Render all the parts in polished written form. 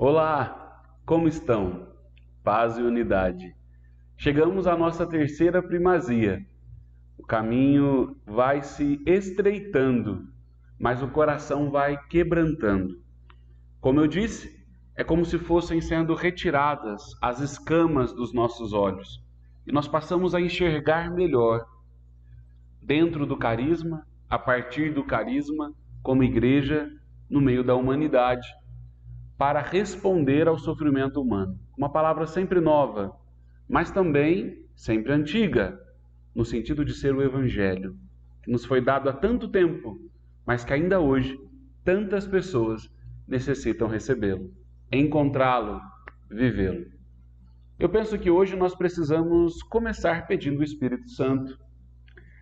Olá, como estão? Paz e unidade. Chegamos à nossa terceira primazia. O caminho vai se estreitando, mas o coração vai quebrantando. Como eu disse, é como se fossem sendo retiradas as escamas dos nossos olhos e nós passamos a enxergar melhor dentro do carisma, a partir do carisma, como igreja, no meio da humanidade, para responder ao sofrimento humano. Uma palavra sempre nova, mas também sempre antiga, no sentido de ser o Evangelho, que nos foi dado há tanto tempo, mas que ainda hoje tantas pessoas necessitam recebê-lo, encontrá-lo, vivê-lo. Eu penso que hoje nós precisamos começar pedindo o Espírito Santo.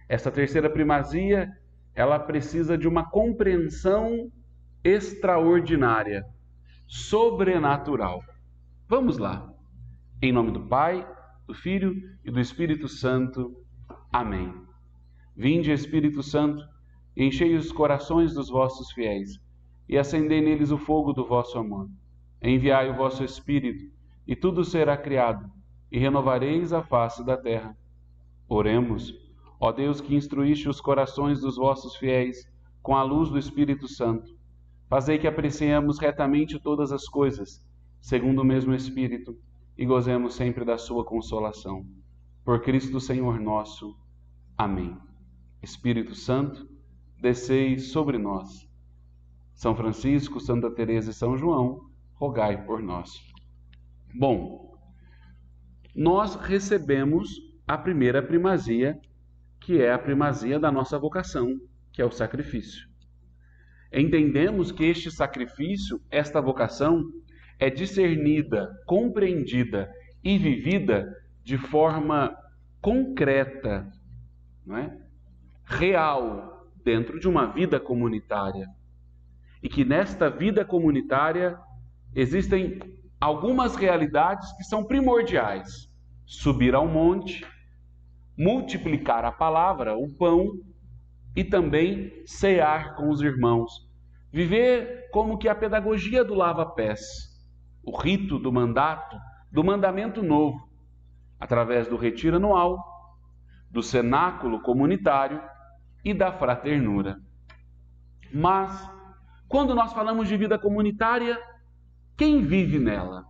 Esta terceira primazia, ela precisa de uma compreensão extraordinária, sobrenatural. Vamos lá. Em nome do Pai, do Filho e do Espírito Santo. Amém. Vinde, Espírito Santo, enchei os corações dos vossos fiéis e acendei neles o fogo do vosso amor. Enviai o vosso Espírito e tudo será criado e renovareis a face da terra. Oremos. Ó Deus, que instruíste os corações dos vossos fiéis com a luz do Espírito Santo, fazei que apreciemos retamente todas as coisas, segundo o mesmo Espírito, e gozemos sempre da sua consolação. Por Cristo Senhor nosso. Amém. Espírito Santo, descei sobre nós. São Francisco, Santa Teresa e São João, rogai por nós. Bom, nós recebemos a primeira primazia, que é a primazia da nossa vocação, que é o sacrifício. Entendemos que este sacrifício, esta vocação, é discernida, compreendida e vivida de forma concreta, não é? Real, dentro de uma vida comunitária. E que nesta vida comunitária existem algumas realidades que são primordiais. Subir ao monte, multiplicar a palavra, o pão, e também cear com os irmãos. Viver como que a pedagogia do lava-pés, o rito do mandato, do mandamento novo, através do retiro anual, do cenáculo comunitário e da fraternura. Mas, quando nós falamos de vida comunitária, quem vive nela?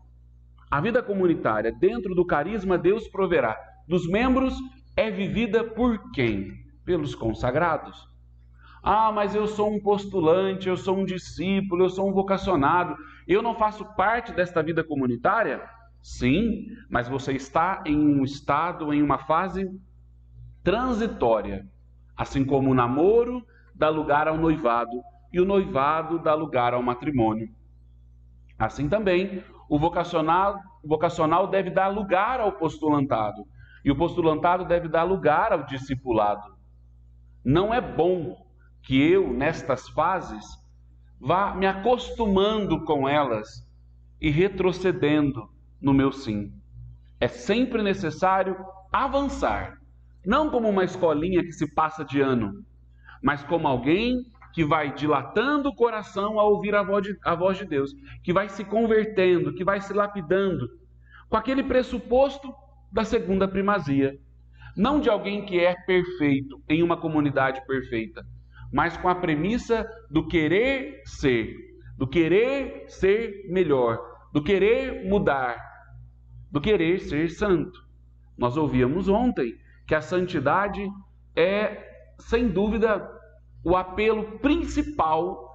A vida comunitária, dentro do carisma Deus proverá dos membros, é vivida por quem? Pelos consagrados. Ah, mas eu sou um postulante, eu sou um discípulo, eu sou um vocacionado, eu não faço parte desta vida comunitária? Sim, mas você está em um estado, em uma fase transitória. Assim como o namoro dá lugar ao noivado e o noivado dá lugar ao matrimônio. Assim também, o vocacional deve dar lugar ao postulantado. E o postulantado deve dar lugar ao discipulado. Não é bom que eu, nestas fases, vá me acostumando com elas e retrocedendo no meu sim. É sempre necessário avançar, não como uma escolinha que se passa de ano, mas como alguém que vai dilatando o coração ao ouvir a voz de Deus, que vai se convertendo, que vai se lapidando, com aquele pressuposto da segunda primazia. Não de alguém que é perfeito em uma comunidade perfeita, mas com a premissa do querer ser melhor, do querer mudar, do querer ser santo. Nós ouvíamos ontem que a santidade é, sem dúvida, o apelo principal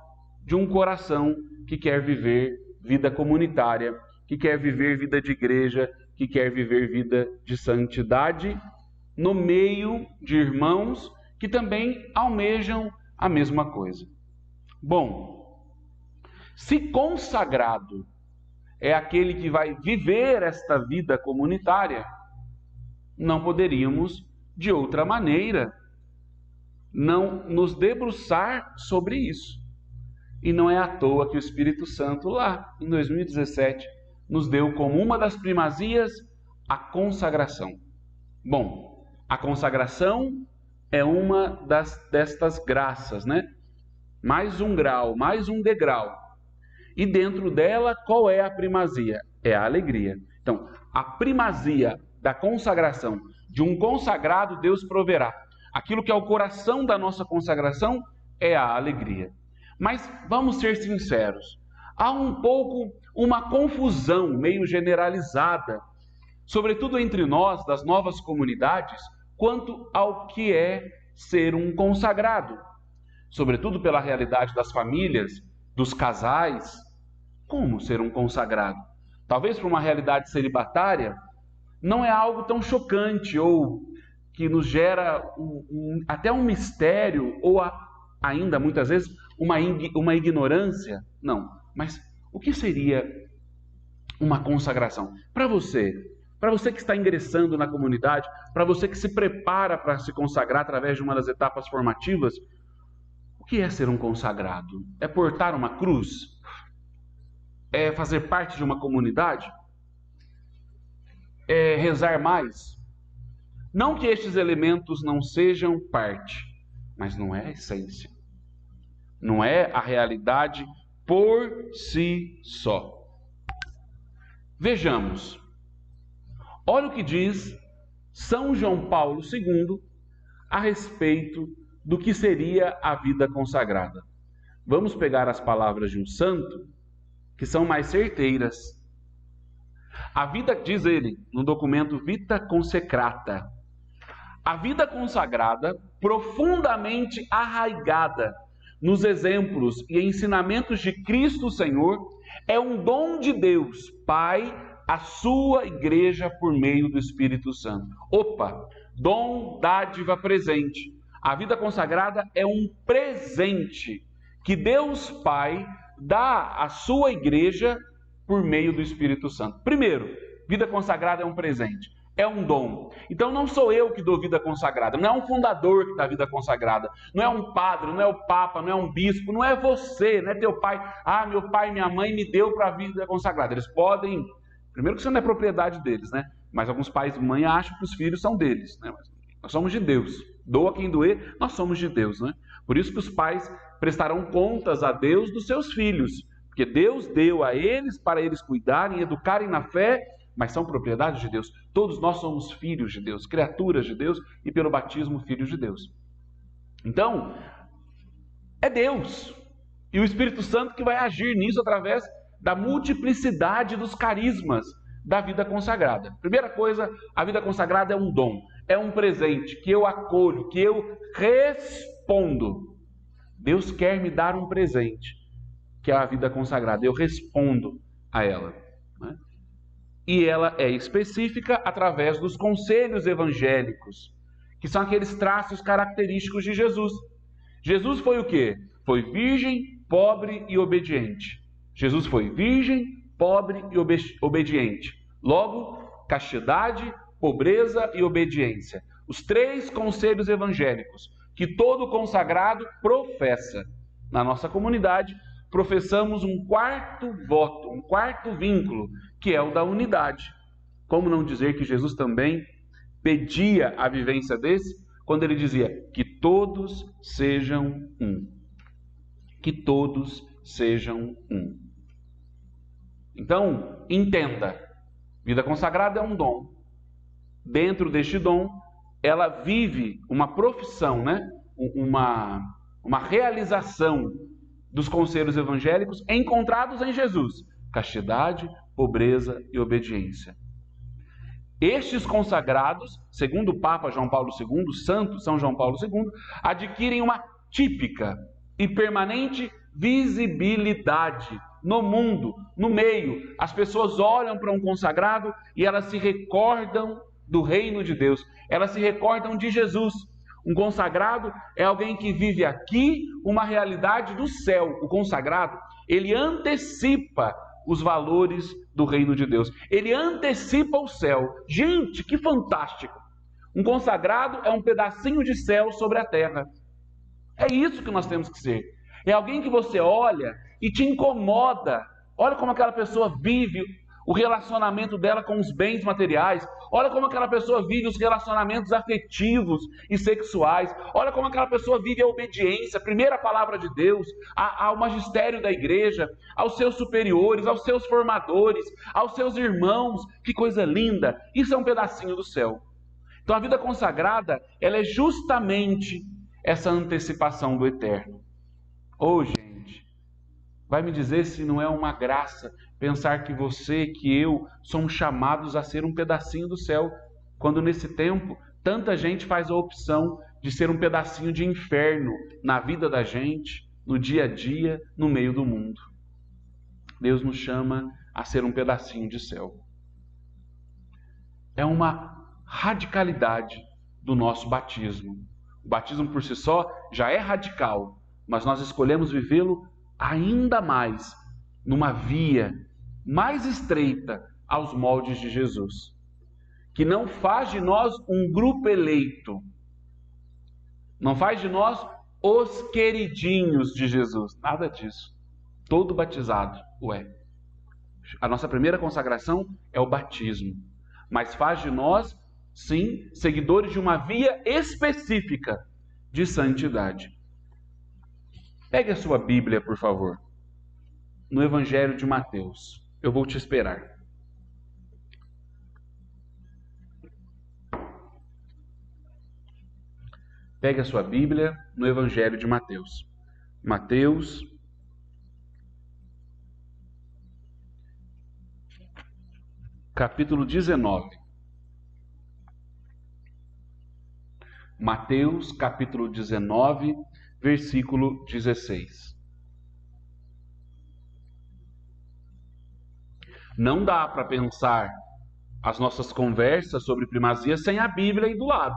de um coração que quer viver vida comunitária, que quer viver vida de igreja, que quer viver vida de santidade no meio de irmãos que também almejam a mesma coisa. Bom, se consagrado é aquele que vai viver esta vida comunitária, não poderíamos, de outra maneira, não nos debruçar sobre isso. E não é à toa que o Espírito Santo, lá em 2017, nos deu como uma das primazias a consagração. Bom, a consagração é uma destas graças, né? Mais um grau, mais um degrau. E dentro dela, qual é a primazia? É a alegria. Então, a primazia da consagração, de um consagrado, Deus proverá. Aquilo que é o coração da nossa consagração é a alegria. Mas vamos ser sinceros, há um pouco uma confusão meio generalizada, sobretudo entre nós, das novas comunidades, quanto ao que é ser um consagrado. Sobretudo pela realidade das famílias, dos casais. Como ser um consagrado? Talvez para uma realidade celibatária, não é algo tão chocante ou que nos gera até um mistério ou ainda muitas vezes uma ignorância. Não, mas o que seria uma consagração? Para você que está ingressando na comunidade, para você que se prepara para se consagrar através de uma das etapas formativas, o que é ser um consagrado? É portar uma cruz? É fazer parte de uma comunidade? É rezar mais? Não que estes elementos não sejam parte, mas não é a essência. Não é a realidade por si só. Vejamos. Olha o que diz São João Paulo II a respeito do que seria a vida consagrada. Vamos pegar as palavras de um santo que são mais certeiras. A vida, diz ele no documento Vita Consecrata, a vida consagrada, profundamente arraigada nos exemplos e ensinamentos de Cristo Senhor, é um dom de Deus, Pai, à sua igreja por meio do Espírito Santo. Opa, dom, dádiva, presente. A vida consagrada é um presente que Deus Pai dá à sua igreja por meio do Espírito Santo. Primeiro, vida consagrada é um presente, é um dom. Então não sou eu que dou vida consagrada, não é um fundador que dá vida consagrada, não é um padre, não é o papa, não é um bispo, não é você, não é teu pai. Ah, meu pai e minha mãe me deu para a vida consagrada. Eles podem, primeiro que isso não é propriedade deles, né? Mas alguns pais e mães acham que os filhos são deles, né? Mas nós somos de Deus. Doa quem doer, nós somos de Deus, né? Por isso que os pais prestarão contas a Deus dos seus filhos, porque Deus deu a eles para eles cuidarem e educarem na fé, mas são propriedades de Deus. Todos nós somos filhos de Deus, criaturas de Deus e pelo batismo filhos de Deus. Então, é Deus e o Espírito Santo que vai agir nisso através da multiplicidade dos carismas da vida consagrada. Primeira coisa, a vida consagrada é um dom, é um presente que eu acolho, que eu respondo. Deus quer me dar um presente, que é a vida consagrada. Eu respondo a ela, né? E ela é específica através dos conselhos evangélicos, que são aqueles traços característicos de Jesus. Jesus foi o quê? Foi virgem, pobre e obediente. Jesus foi virgem, pobre e obediente. Logo, castidade, pobreza e obediência. Os três conselhos evangélicos que todo consagrado professa. Na nossa comunidade, professamos um quarto voto, um quarto vínculo, que é o da unidade. Como não dizer que Jesus também pedia a vivência desse, quando ele dizia que todos sejam um. Que todos sejam um. Então, entenda, vida consagrada é um dom. Dentro deste dom, ela vive uma profissão, né? uma realização dos conselhos evangélicos encontrados em Jesus: castidade, pobreza e obediência. Estes consagrados, segundo o Papa João Paulo II, Santo São João Paulo II, adquirem uma típica e permanente visibilidade no mundo, no meio. As pessoas olham para um consagrado e elas se recordam do reino de Deus, elas se recordam de Jesus. Um consagrado é alguém que vive aqui uma realidade do céu. O consagrado, ele antecipa os valores do reino de Deus. Ele antecipa o céu. Gente, que fantástico! Um consagrado é um pedacinho de céu sobre a terra. É isso que nós temos que ser. É alguém que você olha e te incomoda. Olha como aquela pessoa vive o relacionamento dela com os bens materiais. Olha como aquela pessoa vive os relacionamentos afetivos e sexuais. Olha como aquela pessoa vive a obediência, a primeira palavra de Deus, ao magistério da igreja, aos seus superiores, aos seus formadores, aos seus irmãos. Que coisa linda! Isso é um pedacinho do céu. Então a vida consagrada, ela é justamente essa antecipação do eterno. Ô, gente, vai me dizer se não é uma graça pensar que você, que eu, somos chamados a ser um pedacinho do céu, quando nesse tempo tanta gente faz a opção de ser um pedacinho de inferno na vida da gente, no dia a dia, no meio do mundo. Deus nos chama a ser um pedacinho de céu. É uma radicalidade do nosso batismo. O batismo por si só já é radical, mas nós escolhemos vivê-lo ainda mais numa via mais estreita aos moldes de Jesus, que não faz de nós um grupo eleito, não faz de nós os queridinhos de Jesus, nada disso. Todo batizado o é. A nossa primeira consagração é o batismo, mas faz de nós, sim, seguidores de uma via específica de santidade. Pegue a sua Bíblia, por favor, no Evangelho de Mateus. Eu vou te esperar. Pegue a sua Bíblia no Evangelho de Mateus. Mateus, capítulo 19. Mateus, capítulo 19, versículo 16. Não dá para pensar as nossas conversas sobre primazia sem a Bíblia aí do lado,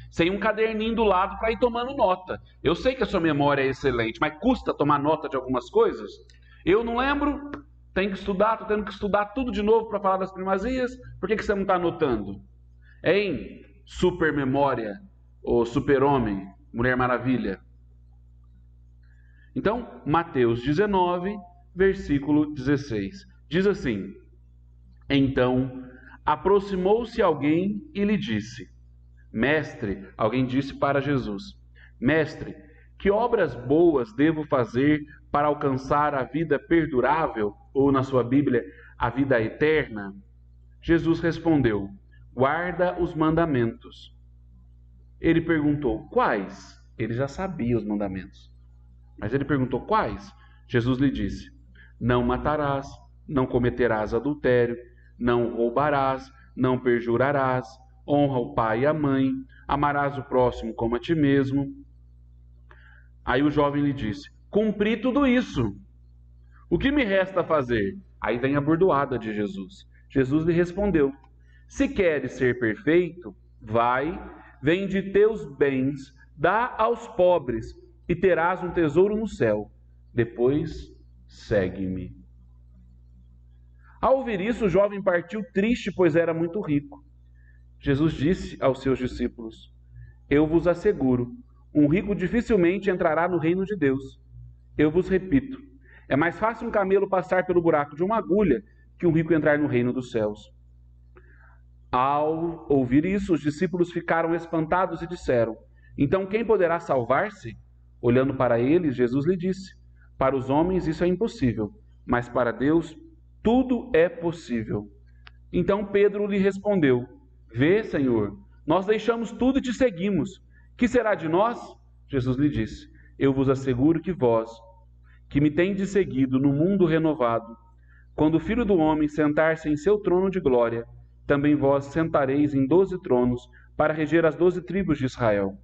sem um caderninho do lado para ir tomando nota. Eu sei que a sua memória é excelente, mas custa tomar nota de algumas coisas? Eu não lembro, tenho que estudar, estou tendo que estudar tudo de novo para falar das primazias. Por que você não está anotando? Hein? Super memória, ou super-homem, Mulher Maravilha. Então, Mateus 19, versículo 16. Diz assim: Então, aproximou-se alguém e lhe disse: Mestre, alguém disse para Jesus: Mestre, que obras boas devo fazer para alcançar a vida perdurável? Ou na sua Bíblia, a vida eterna? Jesus respondeu: Guarda os mandamentos. Ele perguntou: Quais? Ele já sabia os mandamentos. Mas ele perguntou: Quais? Jesus lhe disse: Não matarás, não cometerás adultério, não roubarás, não perjurarás, honra o pai e a mãe, amarás o próximo como a ti mesmo. Aí o jovem lhe disse: Cumpri tudo isso. O que me resta fazer? Aí vem a bordoada de Jesus. Jesus lhe respondeu: Se queres ser perfeito, vai, vende teus bens, dá aos pobres, e terás um tesouro no céu. Depois, segue-me. Ao ouvir isso, o jovem partiu triste, pois era muito rico. Jesus disse aos seus discípulos: Eu vos asseguro, um rico dificilmente entrará no reino de Deus. Eu vos repito, é mais fácil um camelo passar pelo buraco de uma agulha que um rico entrar no reino dos céus. Ao ouvir isso, os discípulos ficaram espantados e disseram: Então quem poderá salvar-se? Olhando para eles, Jesus lhe disse: Para os homens isso é impossível, mas para Deus tudo é possível. Então Pedro lhe respondeu: Vê, Senhor, nós deixamos tudo e te seguimos. Que será de nós? Jesus lhe disse: Eu vos asseguro que vós, que me tendes seguido no mundo renovado, quando o Filho do Homem sentar-se em seu trono de glória, também vós sentareis em 12 tronos para reger as 12 tribos de Israel.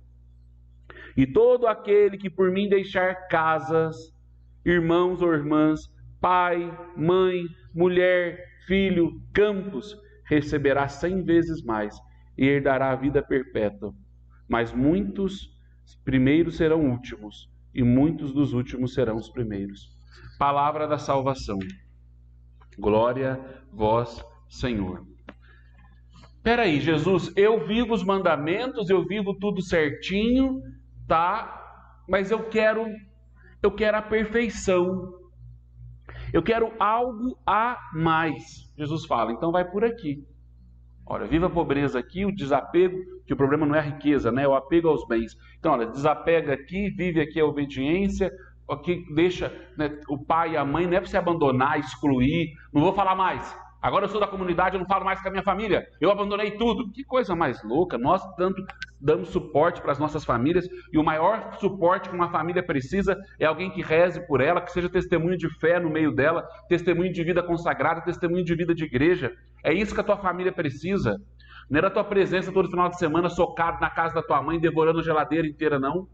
E todo aquele que por mim deixar casas, irmãos ou irmãs, pai, mãe, mulher, filho, campos, receberá 100 vezes mais e herdará a vida perpétua. Mas muitos primeiros serão últimos, e muitos dos últimos serão os primeiros. Palavra da salvação. Glória a vós, Senhor. Peraí, Jesus, eu vivo os mandamentos, eu vivo tudo certinho, tá? Mas eu quero a perfeição. Eu quero algo a mais. Jesus fala, então vai por aqui. Olha, viva a pobreza aqui, o desapego, que o problema não é a riqueza, né? É o apego aos bens. Então, olha, desapega aqui, vive aqui a obediência, aqui deixa, né, o pai e a mãe, não é para você abandonar, excluir, não vou falar mais. Agora eu sou da comunidade, eu não falo mais com a minha família, eu abandonei tudo. Que coisa mais louca, nós tanto damos suporte para as nossas famílias, e o maior suporte que uma família precisa é alguém que reze por ela, que seja testemunho de fé no meio dela, testemunho de vida consagrada, testemunho de vida de igreja. É isso que a tua família precisa. Não era a tua presença todo final de semana socado na casa da tua mãe, devorando a geladeira inteira, não.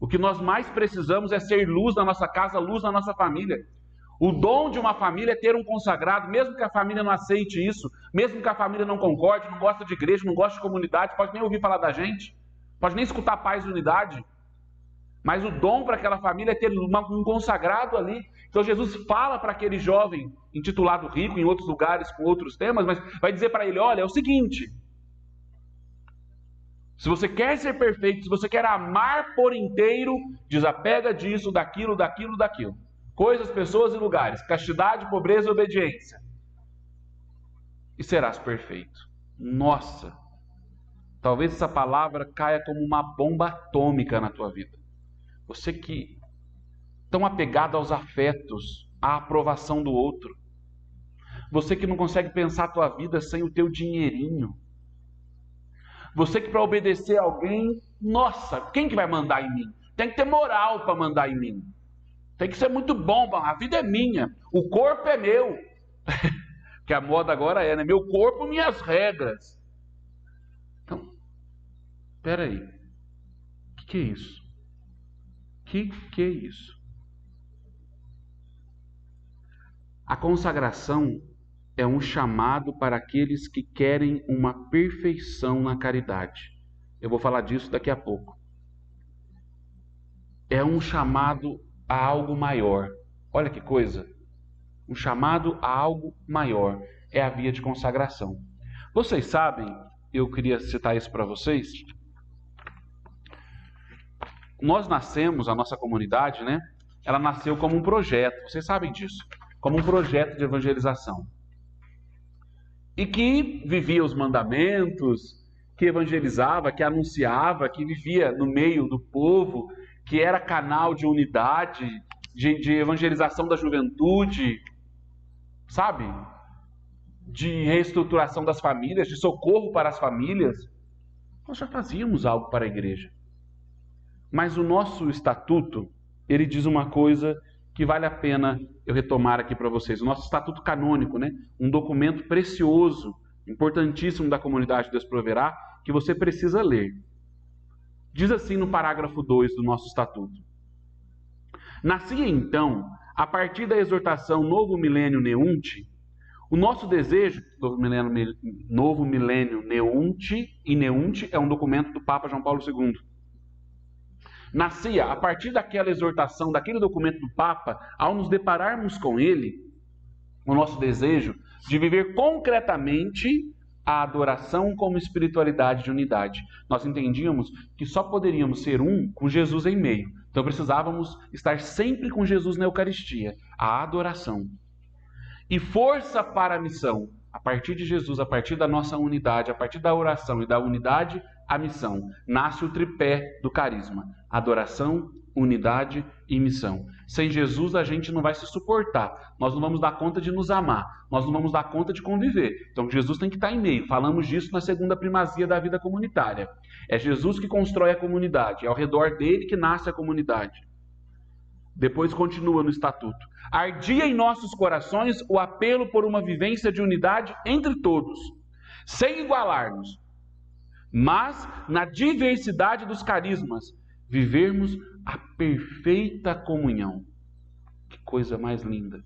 O que nós mais precisamos é ser luz na nossa casa, luz na nossa família. O dom de uma família é ter um consagrado, mesmo que a família não aceite isso, mesmo que a família não concorde, não gosta de igreja, não gosta de comunidade, pode nem ouvir falar da gente, pode nem escutar paz e unidade. Mas o dom para aquela família é ter um consagrado ali. Então Jesus fala para aquele jovem, intitulado rico, em outros lugares, com outros temas, mas vai dizer para ele, olha, é o seguinte, se você quer ser perfeito, se você quer amar por inteiro, desapega disso, daquilo. Coisas, pessoas e lugares, castidade, pobreza e obediência. E serás perfeito. Nossa, talvez essa palavra caia como uma bomba atômica na tua vida. Você que tão apegado aos afetos, à aprovação do outro. Você que não consegue pensar a tua vida sem o teu dinheirinho. Você que para obedecer a alguém, nossa, quem que vai mandar em mim? Tem que ter moral para mandar em mim. Tem que ser muito bom, a vida é minha, o corpo é meu. Que a moda agora é, né? Meu corpo, minhas regras. Então, espera aí. O que é isso? Que é isso? A consagração é um chamado para aqueles que querem uma perfeição na caridade. Eu vou falar disso daqui a pouco. É um chamado a algo maior. Olha que coisa. Um chamado a algo maior. É a via de consagração. Vocês sabem, eu queria citar isso para vocês. Nós nascemos, a nossa comunidade, né? Ela nasceu como um projeto. Vocês sabem disso. Como um projeto de evangelização. E que vivia os mandamentos, que evangelizava, que anunciava, que vivia no meio do povo, que era canal de unidade, de evangelização da juventude, sabe? De reestruturação das famílias, de socorro para as famílias. Nós já fazíamos algo para a igreja. Mas o nosso estatuto, ele diz uma coisa que vale a pena eu retomar aqui para vocês. O nosso estatuto canônico, né? Um documento precioso, importantíssimo da comunidade Deus Proverá, que você precisa ler. Diz assim no parágrafo 2 do nosso estatuto. Nascia então, a partir da exortação Novo Milênio Neunte, o nosso desejo, Novo Milênio Neunte, e Neunte é um documento do Papa João Paulo II. Nascia a partir daquela exortação, daquele documento do Papa, ao nos depararmos com ele, o nosso desejo de viver concretamente a adoração como espiritualidade de unidade. Nós entendíamos que só poderíamos ser um com Jesus em meio. Então precisávamos estar sempre com Jesus na Eucaristia, a adoração. E força para a missão, a partir de Jesus, a partir da nossa unidade, a partir da oração e da unidade, a missão. Nasce o tripé do carisma: adoração, unidade e missão. Sem Jesus a gente não vai se suportar. Nós não vamos dar conta de nos amar. Nós não vamos dar conta de conviver. Então Jesus tem que estar em meio. Falamos disso na segunda primazia da vida comunitária. É Jesus que constrói a comunidade. É ao redor dele que nasce a comunidade. Depois continua no estatuto. Ardia em nossos corações o apelo por uma vivência de unidade entre todos, sem igualar-nos, mas na diversidade dos carismas, vivermos a perfeita comunhão. Que coisa mais linda.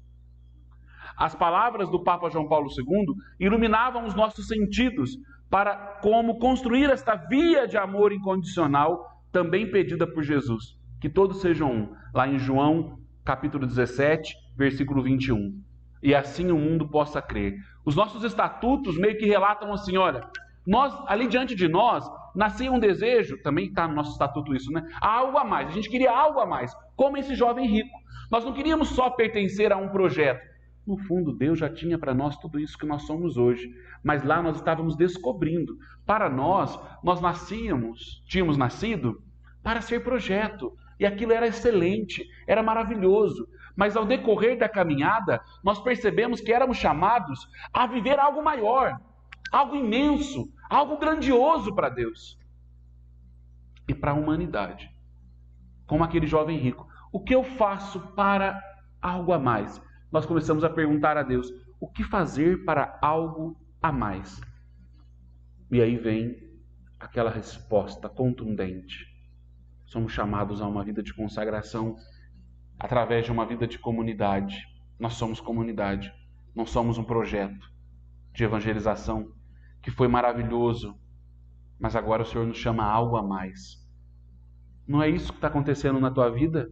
As palavras do Papa João Paulo II iluminavam os nossos sentidos para como construir esta via de amor incondicional, também pedida por Jesus. Que todos sejam um, lá em João capítulo 17, versículo 21. E assim o mundo possa crer. Os nossos estatutos meio que relatam assim, olha, nós, ali diante de nós, nascia um desejo, também está no nosso estatuto isso, né? Há algo a mais, a gente queria algo a mais. como esse jovem rico. Nós não queríamos só pertencer a um projeto. No fundo, Deus já tinha para nós tudo isso que nós somos hoje. Mas lá nós estávamos descobrindo. Para nós tínhamos nascido para ser projeto. E aquilo era excelente, era maravilhoso. Mas ao decorrer da caminhada, nós percebemos que éramos chamados a viver algo maior, algo imenso, algo grandioso para Deus e para a humanidade. Como aquele jovem rico. O que eu faço para algo a mais? Nós começamos a perguntar a Deus, o que fazer para algo a mais? E aí vem aquela resposta contundente. Somos chamados a uma vida de consagração através de uma vida de comunidade. Nós somos comunidade, não somos um projeto de evangelização que foi maravilhoso, mas agora o Senhor nos chama a algo a mais. Não é isso que está acontecendo na tua vida?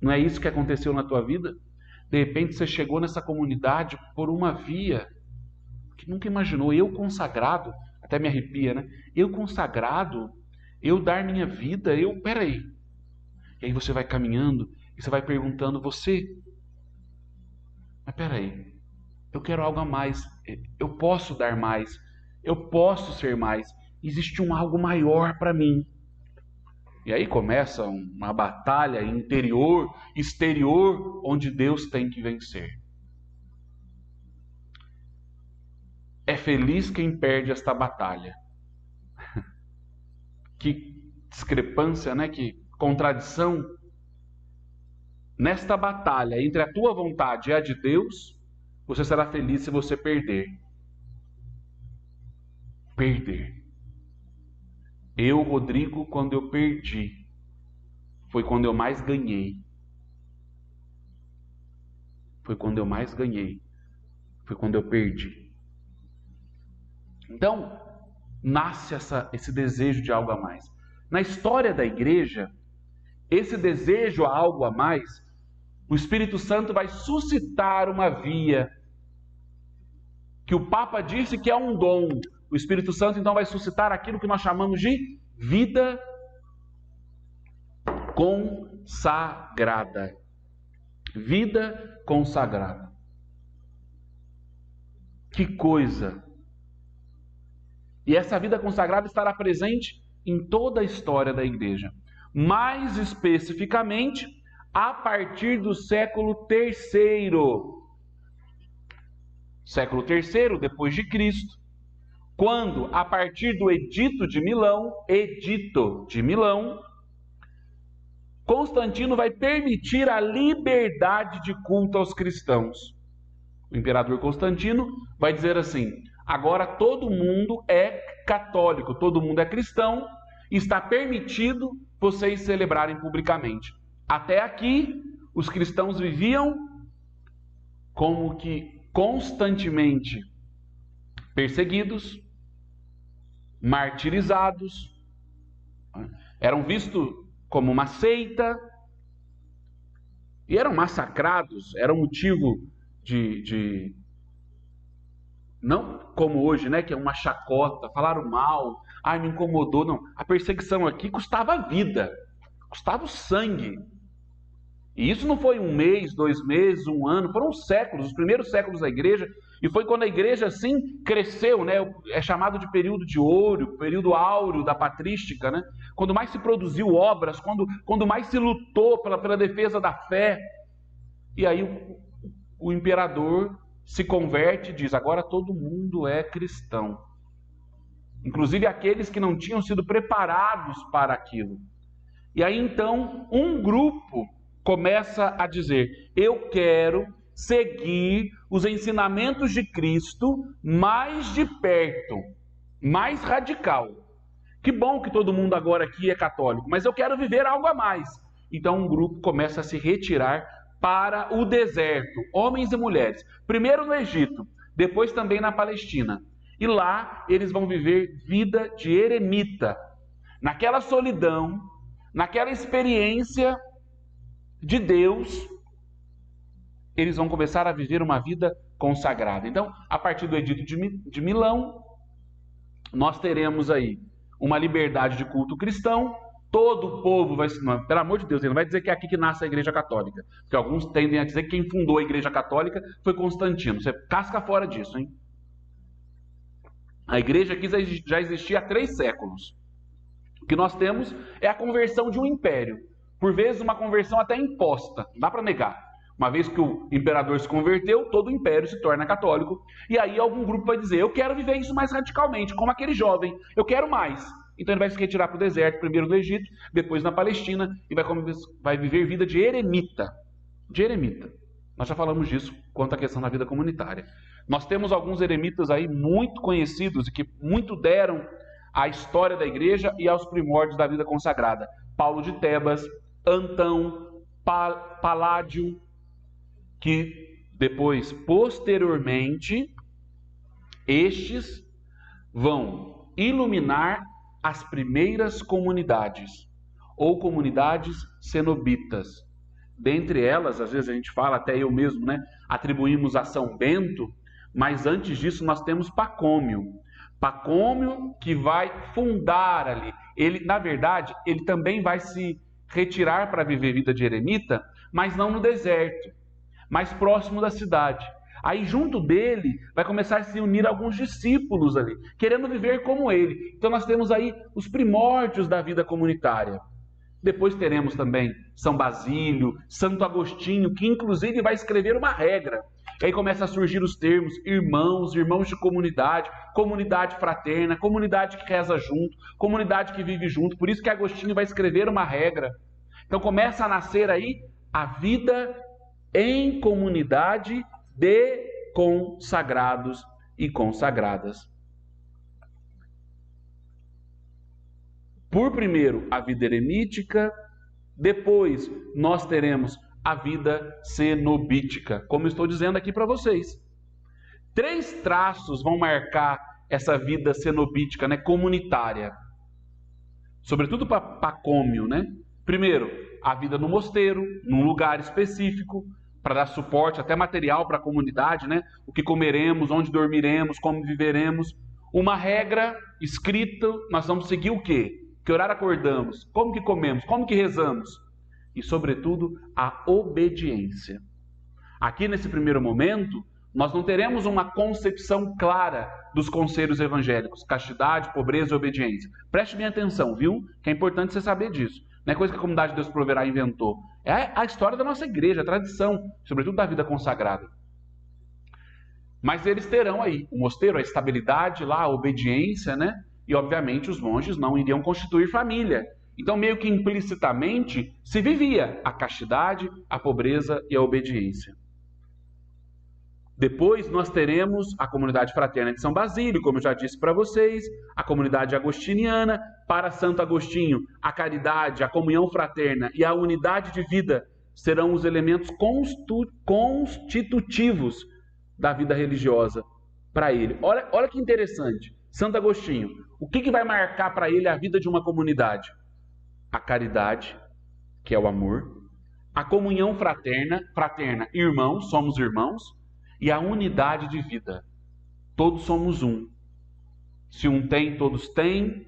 Não é isso que aconteceu na tua vida? De repente você chegou nessa comunidade por uma via que nunca imaginou. Eu consagrado, até me arrepia, né? Eu consagrado, eu dar minha vida, peraí. E aí você vai caminhando e você vai perguntando, mas peraí, eu quero algo a mais, eu posso dar mais, eu posso ser mais, existe um algo maior para mim. E aí começa uma batalha interior, exterior, onde Deus tem que vencer. É feliz quem perde esta batalha. Que discrepância, né? Que contradição. Nesta batalha entre a tua vontade e a de Deus, você será feliz se você perder. Perder. Eu, Rodrigo, quando eu perdi, foi quando eu mais ganhei. Foi quando eu mais ganhei. Foi quando eu perdi. Então, nasce esse desejo de algo a mais. Na história da igreja, esse desejo a algo a mais, o Espírito Santo vai suscitar uma via que o Papa disse que é um dom. O Espírito Santo então vai suscitar aquilo que nós chamamos de vida consagrada. Vida consagrada. Que coisa! E essa vida consagrada estará presente em toda a história da igreja. Mais especificamente, a partir do século III. Século III, depois de Cristo, quando, a partir do Edito de Milão, Constantino vai permitir a liberdade de culto aos cristãos. O imperador Constantino vai dizer assim: agora todo mundo é católico, todo mundo é cristão, e está permitido vocês celebrarem publicamente. Até aqui, os cristãos viviam como que constantemente perseguidos, martirizados, eram vistos como uma seita, e eram massacrados, era um motivo de não como hoje, né, que é uma chacota, falaram mal, me incomodou, não. A perseguição aqui custava a vida, custava o sangue. E isso não foi um mês, 2 meses, 1 ano, foram séculos, os primeiros séculos da igreja, e foi quando a igreja assim cresceu, né? É chamado de período de ouro, período áureo da patrística, né? Quando mais se produziu obras, quando mais se lutou pela defesa da fé. E aí o imperador se converte e diz: agora todo mundo é cristão. Inclusive aqueles que não tinham sido preparados para aquilo. E aí então um grupo começa a dizer: eu quero seguir os ensinamentos de Cristo mais de perto, mais radical. Que bom que todo mundo agora aqui é católico, mas eu quero viver algo a mais. Então um grupo começa a se retirar para o deserto, homens e mulheres. Primeiro no Egito, depois também na Palestina. E lá eles vão viver vida de eremita, naquela solidão, naquela experiência de Deus, eles vão começar a viver uma vida consagrada. Então, a partir do Edito de Milão, nós teremos aí uma liberdade de culto cristão, todo o povo vai se... Não, pelo amor de Deus, ele não vai dizer que é aqui que nasce a Igreja Católica. Porque alguns tendem a dizer que quem fundou a Igreja Católica foi Constantino. Você casca fora disso, hein? A igreja aqui já existia há 3 séculos. O que nós temos é a conversão de um império. Por vezes uma conversão até imposta, não dá para negar. Uma vez que o imperador se converteu, todo o império se torna católico. E aí algum grupo vai dizer, eu quero viver isso mais radicalmente, como aquele jovem, eu quero mais. Então ele vai se retirar para o deserto, primeiro no Egito, depois na Palestina, e vai viver vida de eremita. De eremita. Nós já falamos disso quanto à questão da vida comunitária. Nós temos alguns eremitas aí muito conhecidos e que muito deram à história da igreja e aos primórdios da vida consagrada. Paulo de Tebas, Antão, Paládio, que depois, posteriormente, estes vão iluminar as primeiras comunidades, ou comunidades cenobitas. Dentre elas, às vezes a gente fala, até eu mesmo, né, atribuímos a São Bento, mas antes disso nós temos Pacômio. Pacômio que vai fundar ali. Ele, na verdade, ele também vai se retirar para viver vida de eremita, mas não no deserto, mais próximo da cidade. Aí junto dele vai começar a se unir alguns discípulos ali, querendo viver como ele. Então nós temos aí os primórdios da vida comunitária. Depois teremos também São Basílio, Santo Agostinho, que inclusive vai escrever uma regra. E aí começam a surgir os termos irmãos, irmãos de comunidade, comunidade fraterna, comunidade que reza junto, comunidade que vive junto. Por isso que Agostinho vai escrever uma regra. Então começa a nascer aí a vida em comunidade de consagrados e consagradas. Por primeiro, a vida eremítica, depois nós teremos a vida cenobítica, como eu estou dizendo aqui para vocês. 3 traços vão marcar essa vida cenobítica, né, comunitária. Sobretudo para Pacômio, né? Primeiro, a vida no mosteiro, num lugar específico, para dar suporte até material para a comunidade, né? O que comeremos, onde dormiremos, como viveremos. Uma regra escrita, nós vamos seguir o quê? Que horário acordamos, como que comemos, como que rezamos. E, sobretudo, a obediência. Aqui, nesse primeiro momento, nós não teremos uma concepção clara dos conselhos evangélicos, castidade, pobreza e obediência. Preste bem atenção, viu? Que é importante você saber disso. Não é coisa que a comunidade de Deus Proverá inventou. É a história da nossa igreja, a tradição, sobretudo da vida consagrada. Mas eles terão aí o mosteiro, a estabilidade lá, a obediência, né? E, obviamente, os monges não iriam constituir família. Então, meio que implicitamente, se vivia a castidade, a pobreza e a obediência. Depois, nós teremos a comunidade fraterna de São Basílio, como eu já disse para vocês, a comunidade agostiniana. Para Santo Agostinho, a caridade, a comunhão fraterna e a unidade de vida serão os elementos constitutivos da vida religiosa para ele. Olha que interessante. Santo Agostinho, o que vai marcar para ele a vida de uma comunidade? A caridade, que é o amor, a comunhão fraterna, irmãos, somos irmãos, e a unidade de vida. Todos somos um. Se um tem, todos têm.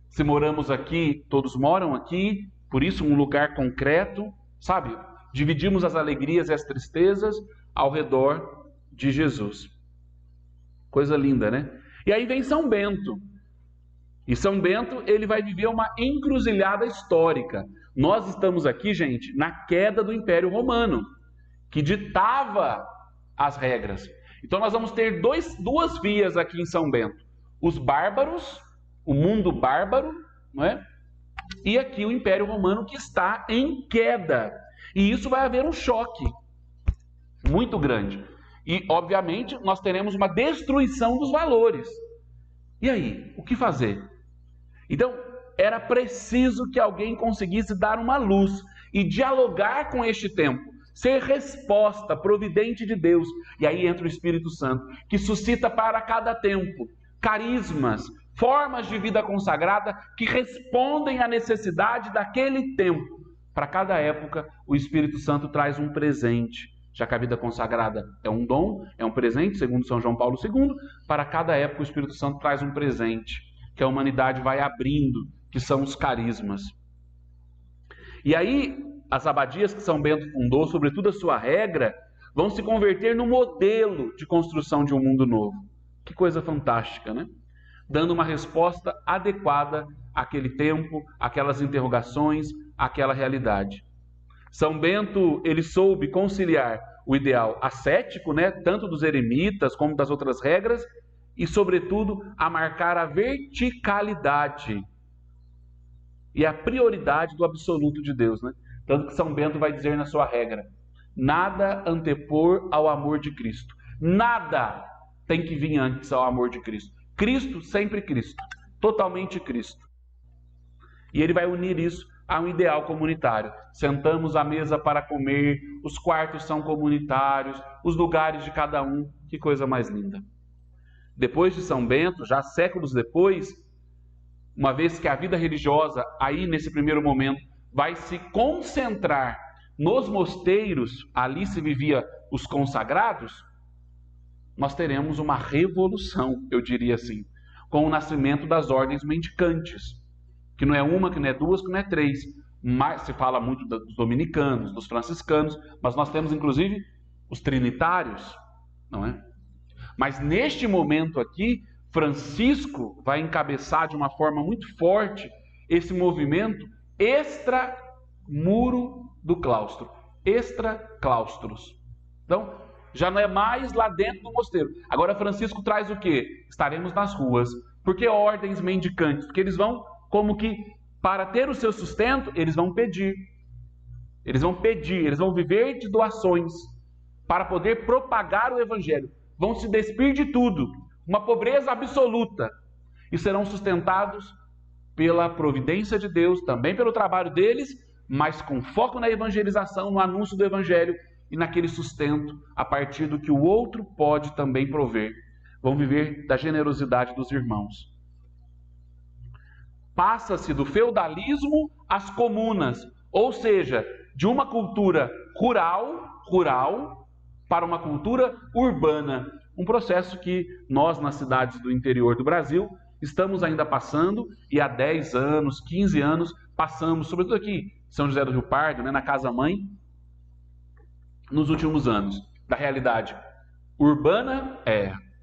Se moramos aqui, todos moram aqui. Por isso, um lugar concreto, sabe? Dividimos as alegrias e as tristezas ao redor de Jesus. Coisa linda, né? E aí vem São Bento. E São Bento, ele vai viver uma encruzilhada histórica. Nós estamos aqui, gente, na queda do Império Romano, que ditava as regras. Então nós vamos ter duas vias aqui em São Bento. Os bárbaros, o mundo bárbaro, não é? E aqui o Império Romano que está em queda. E isso vai haver um choque muito grande. E, obviamente, nós teremos uma destruição dos valores. E aí, o que fazer? Então, era preciso que alguém conseguisse dar uma luz e dialogar com este tempo, ser resposta providente de Deus. E aí entra o Espírito Santo, que suscita para cada tempo carismas, formas de vida consagrada que respondem à necessidade daquele tempo. Para cada época, o Espírito Santo traz um presente. Já que a vida consagrada é um dom, é um presente, segundo São João Paulo II, para cada época o Espírito Santo traz um presente, que a humanidade vai abrindo, que são os carismas. E aí, as abadias que São Bento fundou, sobretudo a sua regra, vão se converter no modelo de construção de um mundo novo. Que coisa fantástica, né? Dando uma resposta adequada àquele tempo, àquelas interrogações, àquela realidade. São Bento, ele soube conciliar o ideal ascético, né, tanto dos eremitas como das outras regras, e, sobretudo, a marcar a verticalidade e a prioridade do absoluto de Deus, né? Tanto que São Bento vai dizer na sua regra: nada antepor ao amor de Cristo. Nada tem que vir antes ao amor de Cristo. Cristo, sempre Cristo. Totalmente Cristo. E ele vai unir isso a um ideal comunitário. Sentamos à mesa para comer, os quartos são comunitários, os lugares de cada um. Que coisa mais linda. Depois de São Bento, já séculos depois, uma vez que a vida religiosa, aí nesse primeiro momento, vai se concentrar nos mosteiros, ali se vivia os consagrados, nós teremos uma revolução, eu diria assim, com o nascimento das ordens mendicantes, que não é uma, que não é duas, que não é três, mas se fala muito dos dominicanos, dos franciscanos, mas nós temos inclusive os trinitários, não é? Mas neste momento aqui, Francisco vai encabeçar de uma forma muito forte esse movimento extra-muro do claustro, extra-claustros. Então, já não é mais lá dentro do mosteiro. Agora Francisco traz o quê? Estaremos nas ruas. Por que ordens mendicantes? Porque eles vão, como que, para ter o seu sustento, eles vão pedir. Eles vão pedir, eles vão viver de doações para poder propagar o evangelho. Vão se despir de tudo, uma pobreza absoluta, e serão sustentados pela providência de Deus, também pelo trabalho deles, mas com foco na evangelização, no anúncio do evangelho e naquele sustento a partir do que o outro pode também prover. Vão viver da generosidade dos irmãos. Passa-se do feudalismo às comunas, ou seja, de uma cultura rural para uma cultura urbana. Um processo que nós, nas cidades do interior do Brasil, estamos ainda passando, e há 10 anos, 15 anos, passamos, sobretudo aqui em São José do Rio Pardo, né, na Casa Mãe, nos últimos anos, da realidade urbana,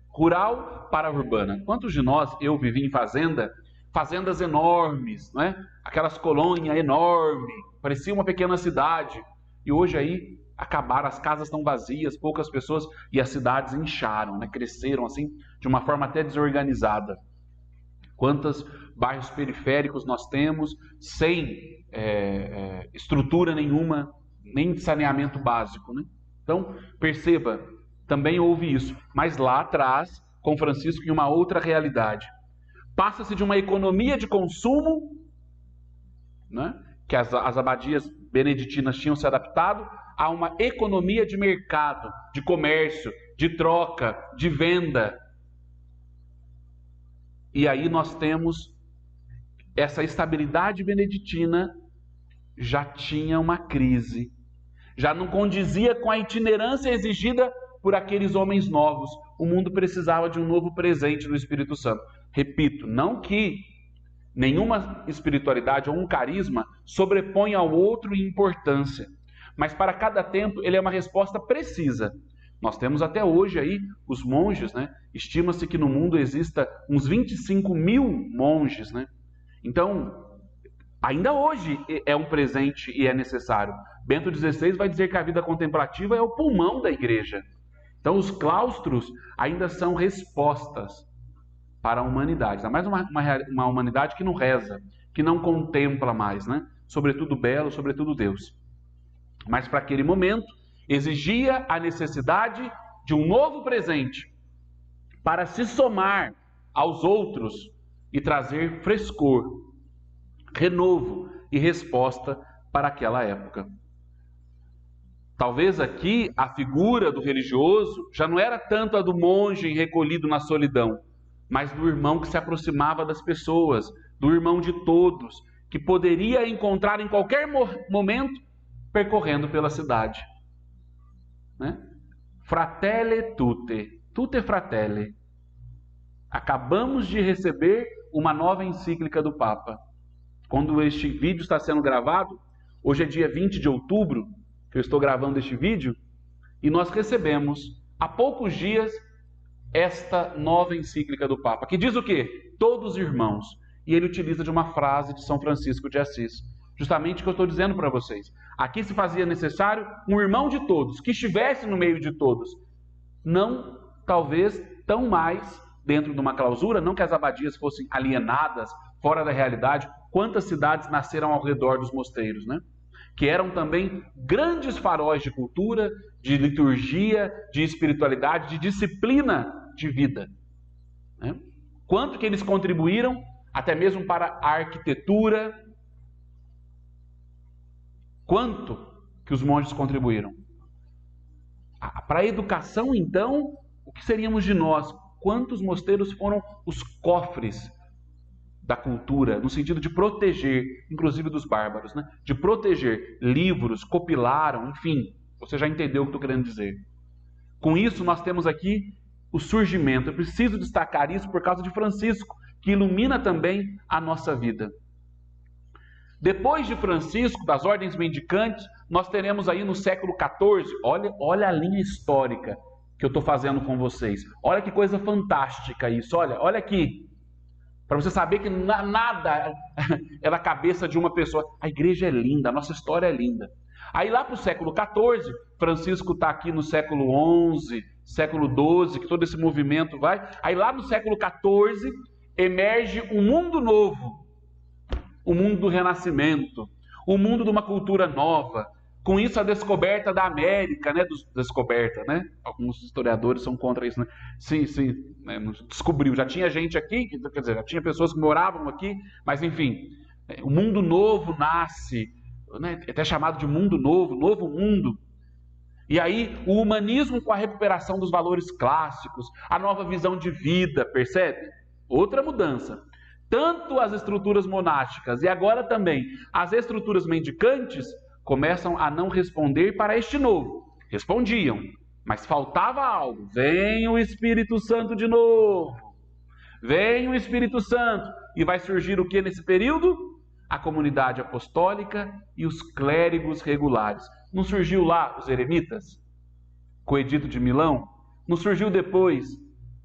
rural para urbana. Quantos de nós, eu vivi em fazendas enormes, né? Aquelas colônias enormes, parecia uma pequena cidade, e hoje aí acabaram, as casas estão vazias, poucas pessoas, e as cidades incharam, né? Cresceram assim, de uma forma até desorganizada. Quantos bairros periféricos nós temos, sem estrutura nenhuma, nem de saneamento básico, né? Então, perceba, também houve isso, mas lá atrás, com Francisco, em uma outra realidade. Passa-se de uma economia de consumo, né, que as abadias beneditinas tinham se adaptado, a uma economia de mercado, de comércio, de troca, de venda. E aí nós temos essa estabilidade beneditina, já tinha uma crise, já não condizia com a itinerância exigida por aqueles homens novos. O mundo precisava de um novo presente do Espírito Santo. Repito, não que nenhuma espiritualidade ou um carisma sobreponha ao outro em importância, mas para cada tempo ele é uma resposta precisa. Nós temos até hoje aí os monges, né? Estima-se que no mundo exista uns 25 mil monges, né? Então, ainda hoje é um presente e é necessário. Bento XVI vai dizer que a vida contemplativa é o pulmão da igreja. Então, os claustros ainda são respostas para a humanidade. Ainda mais uma humanidade que não reza, que não contempla mais, né? Sobretudo belo, sobretudo Deus. Mas para aquele momento, exigia a necessidade de um novo presente para se somar aos outros e trazer frescor, renovo e resposta para aquela época. Talvez aqui a figura do religioso já não era tanto a do monge recolhido na solidão, mas do irmão que se aproximava das pessoas, do irmão de todos, que poderia encontrar em qualquer momento percorrendo pela cidade. Né? Fratelli tutte fratelli. Acabamos de receber uma nova encíclica do Papa. quando este vídeo está sendo gravado, hoje é dia 20 de outubro, que eu estou gravando este vídeo, e nós recebemos, há poucos dias, esta nova encíclica do Papa, que diz o quê? Todos irmãos. E ele utiliza de uma frase de São Francisco de Assis. Justamente o que eu estou dizendo para vocês. Aqui se fazia necessário um irmão de todos, que estivesse no meio de todos. Não, talvez, tão mais dentro de uma clausura, não que as abadias fossem alienadas, fora da realidade. Quantas cidades nasceram ao redor dos mosteiros, né? Que eram também grandes faróis de cultura, de liturgia, de espiritualidade, de disciplina de vida, né? Quanto que eles contribuíram, até mesmo para a arquitetura, quanto que os monges contribuíram. Para a educação, então, o que seríamos de nós? Quantos mosteiros foram os cofres da cultura, no sentido de proteger, inclusive dos bárbaros, né? De proteger livros, copilaram, enfim, você já entendeu o que estou querendo dizer. Com isso, nós temos aqui o surgimento. Eu preciso destacar isso por causa de Francisco, que ilumina também a nossa vida. Depois de Francisco, das ordens mendicantes, nós teremos aí no século XIV, olha a linha histórica que eu estou fazendo com vocês. Olha que coisa fantástica isso, olha aqui. Para você saber que nada é da cabeça de uma pessoa. A igreja é linda, a nossa história é linda. Aí lá para o século XIV, Francisco está aqui no século XI, século XII, que todo esse movimento vai. Aí lá no século XIV, emerge um mundo novo. O mundo do Renascimento, o mundo de uma cultura nova. Com isso, a descoberta da América, né? Descoberta, né? Alguns historiadores são contra isso, né? Sim, né? Descobriu. Já tinha gente aqui, quer dizer, já tinha pessoas que moravam aqui, mas enfim, o mundo novo nasce, né? É até chamado de mundo novo, novo mundo. E aí, o humanismo com a recuperação dos valores clássicos, a nova visão de vida, percebe? Outra mudança. Tanto as estruturas monásticas e agora também as estruturas mendicantes começam a não responder para este novo. Respondiam, mas faltava algo. Vem o Espírito Santo de novo. Vem o Espírito Santo. E vai surgir o que nesse período? A comunidade apostólica e os clérigos regulares. Não surgiu lá os eremitas? Com o Edito de Milão? Não surgiu depois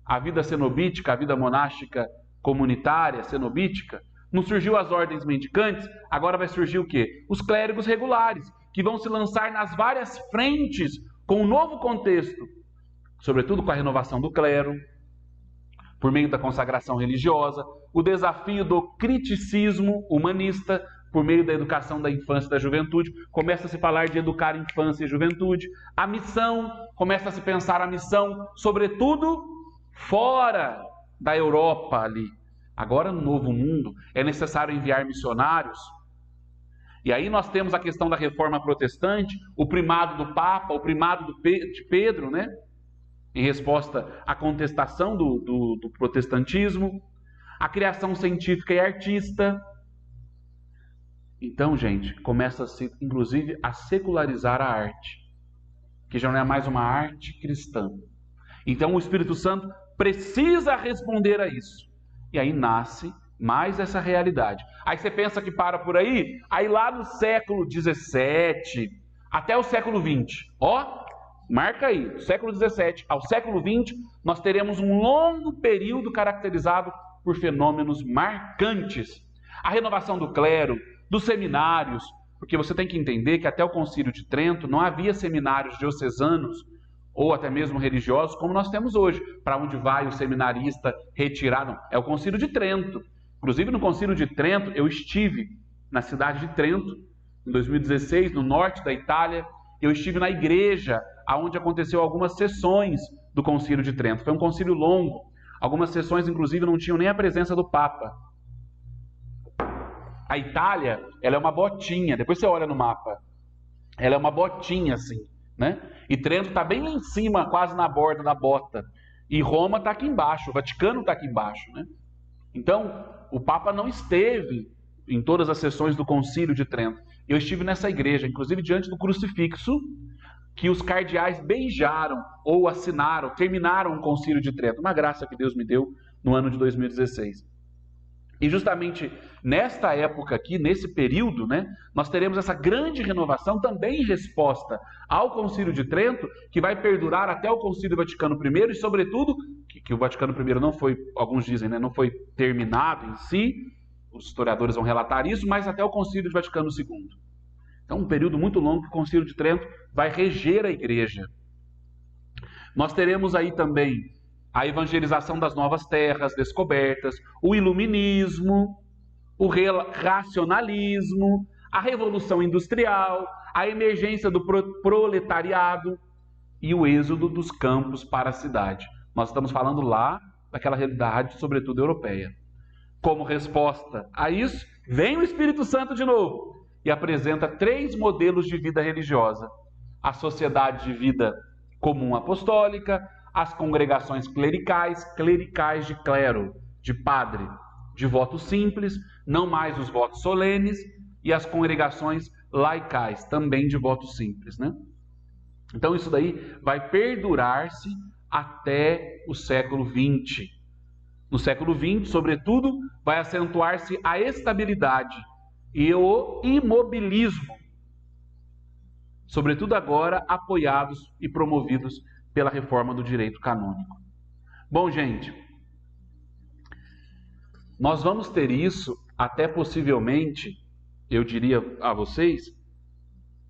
a vida cenobítica, a vida monástica comunitária, cenobítica? Não surgiu as ordens mendicantes? Agora vai surgir o quê? Os clérigos regulares, que vão se lançar nas várias frentes com um novo contexto, sobretudo com a renovação do clero, por meio da consagração religiosa, o desafio do criticismo humanista, por meio da educação da infância e da juventude. Começa a se falar de educar infância e juventude. A missão, começa a se pensar a missão, sobretudo fora da Europa ali. Agora, no Novo Mundo, é necessário enviar missionários. E aí nós temos a questão da reforma protestante, o primado do Papa, o primado de Pedro, né? Em resposta à contestação do protestantismo, a criação científica e artista. Então, gente, começa-se, inclusive, a secularizar a arte, que já não é mais uma arte cristã. Então, o Espírito Santo precisa responder a isso. E aí nasce mais essa realidade. Aí você pensa que para por aí, aí lá no século XVII até o século XX, marca aí, do século XVII ao século XX, nós teremos um longo período caracterizado por fenômenos marcantes. A renovação do clero, dos seminários, porque você tem que entender que até o Concílio de Trento não havia seminários diocesanos ou até mesmo religiosos, como nós temos hoje, para onde vai o seminarista retirado. É o Concílio de Trento. Inclusive, no Concílio de Trento, eu estive na cidade de Trento, em 2016, no norte da Itália. Eu estive na igreja, onde aconteceu algumas sessões do Concílio de Trento. Foi um concílio longo. Algumas sessões, inclusive, não tinham nem a presença do Papa. A Itália, ela é uma botinha. Depois você olha no mapa. Ela é uma botinha, assim, né? E Trento está bem lá em cima, quase na borda da bota. E Roma está aqui embaixo, o Vaticano está aqui embaixo, né? Então, o Papa não esteve em todas as sessões do Concílio de Trento. Eu estive nessa igreja, inclusive diante do crucifixo, que os cardeais beijaram ou assinaram, terminaram o Concílio de Trento. Uma graça que Deus me deu no ano de 2016. E justamente nesta época aqui, nesse período, né, nós teremos essa grande renovação também em resposta ao Concílio de Trento, que vai perdurar até o Concílio Vaticano I e, sobretudo, que o Vaticano I não foi, alguns dizem, né, não foi terminado em si, os historiadores vão relatar isso, mas até o Concílio de Vaticano II. Então, um período muito longo que o Concílio de Trento vai reger a Igreja. Nós teremos aí também a evangelização das novas terras descobertas, o iluminismo, o racionalismo, a revolução industrial, a emergência do proletariado e o êxodo dos campos para a cidade. Nós estamos falando lá daquela realidade, sobretudo europeia. Como resposta a isso, vem o Espírito Santo de novo e apresenta 3 modelos de vida religiosa: a sociedade de vida comum apostólica, as congregações clericais de clero, de padre, de voto simples, não mais os votos solenes, e as congregações laicais, também de voto simples, né? Então isso daí vai perdurar-se até o século XX. No século XX, sobretudo, vai acentuar-se a estabilidade e o imobilismo, sobretudo agora apoiados e promovidos pela reforma do direito canônico. Bom, gente, nós vamos ter isso até possivelmente, eu diria a vocês,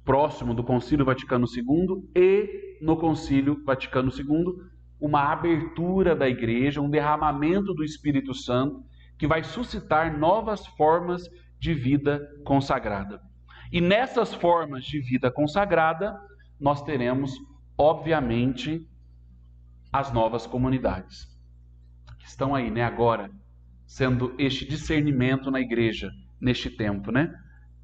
próximo do Concílio Vaticano II e no Concílio Vaticano II, uma abertura da Igreja, um derramamento do Espírito Santo que vai suscitar novas formas de vida consagrada. E nessas formas de vida consagrada, nós teremos, obviamente, as novas comunidades, que estão aí, né, agora, sendo este discernimento na Igreja, neste tempo, né?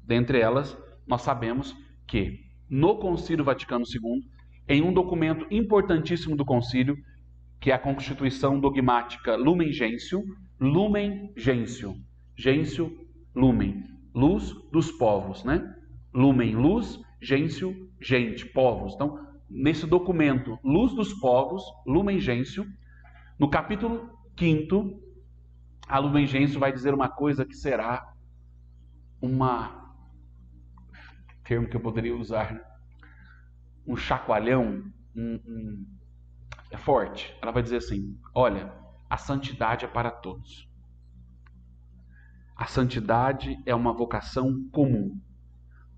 Dentre elas, nós sabemos que no Concílio Vaticano II, em um documento importantíssimo do Concílio, que é a Constituição Dogmática Lumen Gentium, Gentium, Lumen, luz dos povos, né? Lumen, luz, Gentium, gente, povos. Então, nesse documento, Luz dos Povos, Lumen Gentium, no capítulo 5º, a Lumen Gentium vai dizer uma coisa que será termo que eu poderia usar, um chacoalhão, é forte. Ela vai dizer assim: olha, a santidade é para todos. A santidade é uma vocação comum.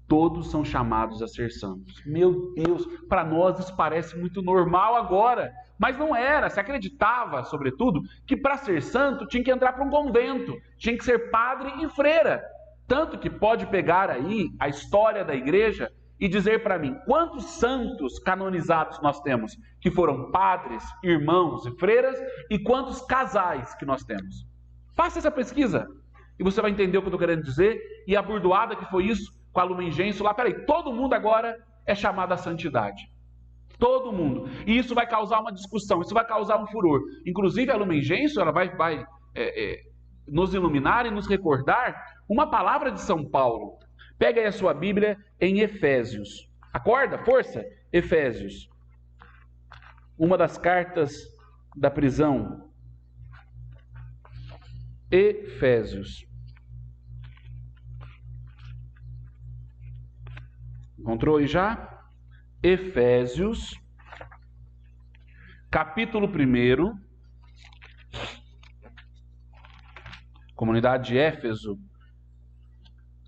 Todos são chamados a ser santos. Meu Deus, para nós isso parece muito normal agora, mas não era. Se acreditava, sobretudo, que para ser santo tinha que entrar para um convento, tinha que ser padre e freira. Tanto que pode pegar aí a história da igreja e dizer para mim, quantos santos canonizados nós temos que foram padres, irmãos e freiras, e quantos casais que nós temos. Faça essa pesquisa e você vai entender o que eu estou querendo dizer, e a burdoada que foi isso com a Lumen Gentium lá. Peraí, todo mundo agora é chamado à santidade. Todo mundo. E isso vai causar uma discussão, isso vai causar um furor. Inclusive a Lumen Gentium, ela vai nos iluminar e nos recordar uma palavra de São Paulo. Pega aí a sua Bíblia em Efésios. Acorda, força? Efésios. Uma das cartas da prisão. Efésios. Encontrou aí já? Efésios, capítulo 1. Comunidade de Éfeso.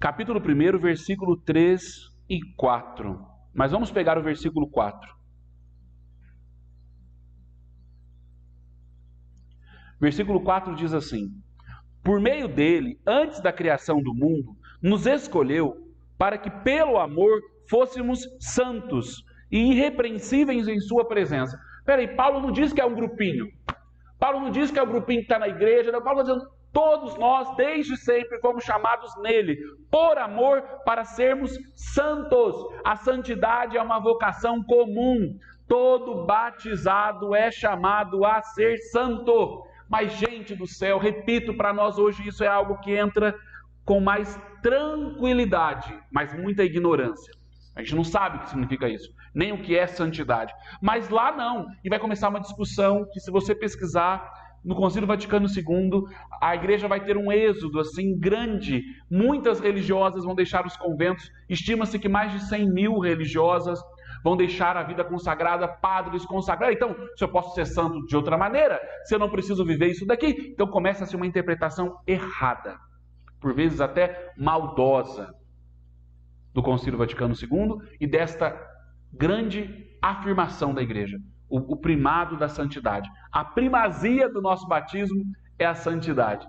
Capítulo 1, versículo 3 e 4. Mas vamos pegar o versículo 4. Versículo 4 diz assim: por meio dele, antes da criação do mundo, nos escolheu para que pelo amor fôssemos santos e irrepreensíveis em sua presença. Peraí, Paulo não diz que é um grupinho. Paulo não diz que é um grupinho que está na igreja. Não, Paulo está dizendo, todos nós, desde sempre, fomos chamados nele, por amor, para sermos santos. A santidade é uma vocação comum. Todo batizado é chamado a ser santo. Mas, gente do céu, repito, para nós hoje isso é algo que entra com mais tranquilidade, mas muita ignorância. A gente não sabe o que significa isso, nem o que é santidade. Mas lá não. E vai começar uma discussão que, se você pesquisar, no Concílio Vaticano II, a igreja vai ter um êxodo assim grande. Muitas religiosas vão deixar os conventos. Estima-se que mais de 100.000 religiosas vão deixar a vida consagrada, padres consagrados. Então, se eu posso ser santo de outra maneira, se eu não preciso viver isso daqui, então começa-se uma interpretação errada, por vezes até maldosa, do Concílio Vaticano II e desta grande afirmação da igreja, o primado da santidade. A primazia do nosso batismo é a santidade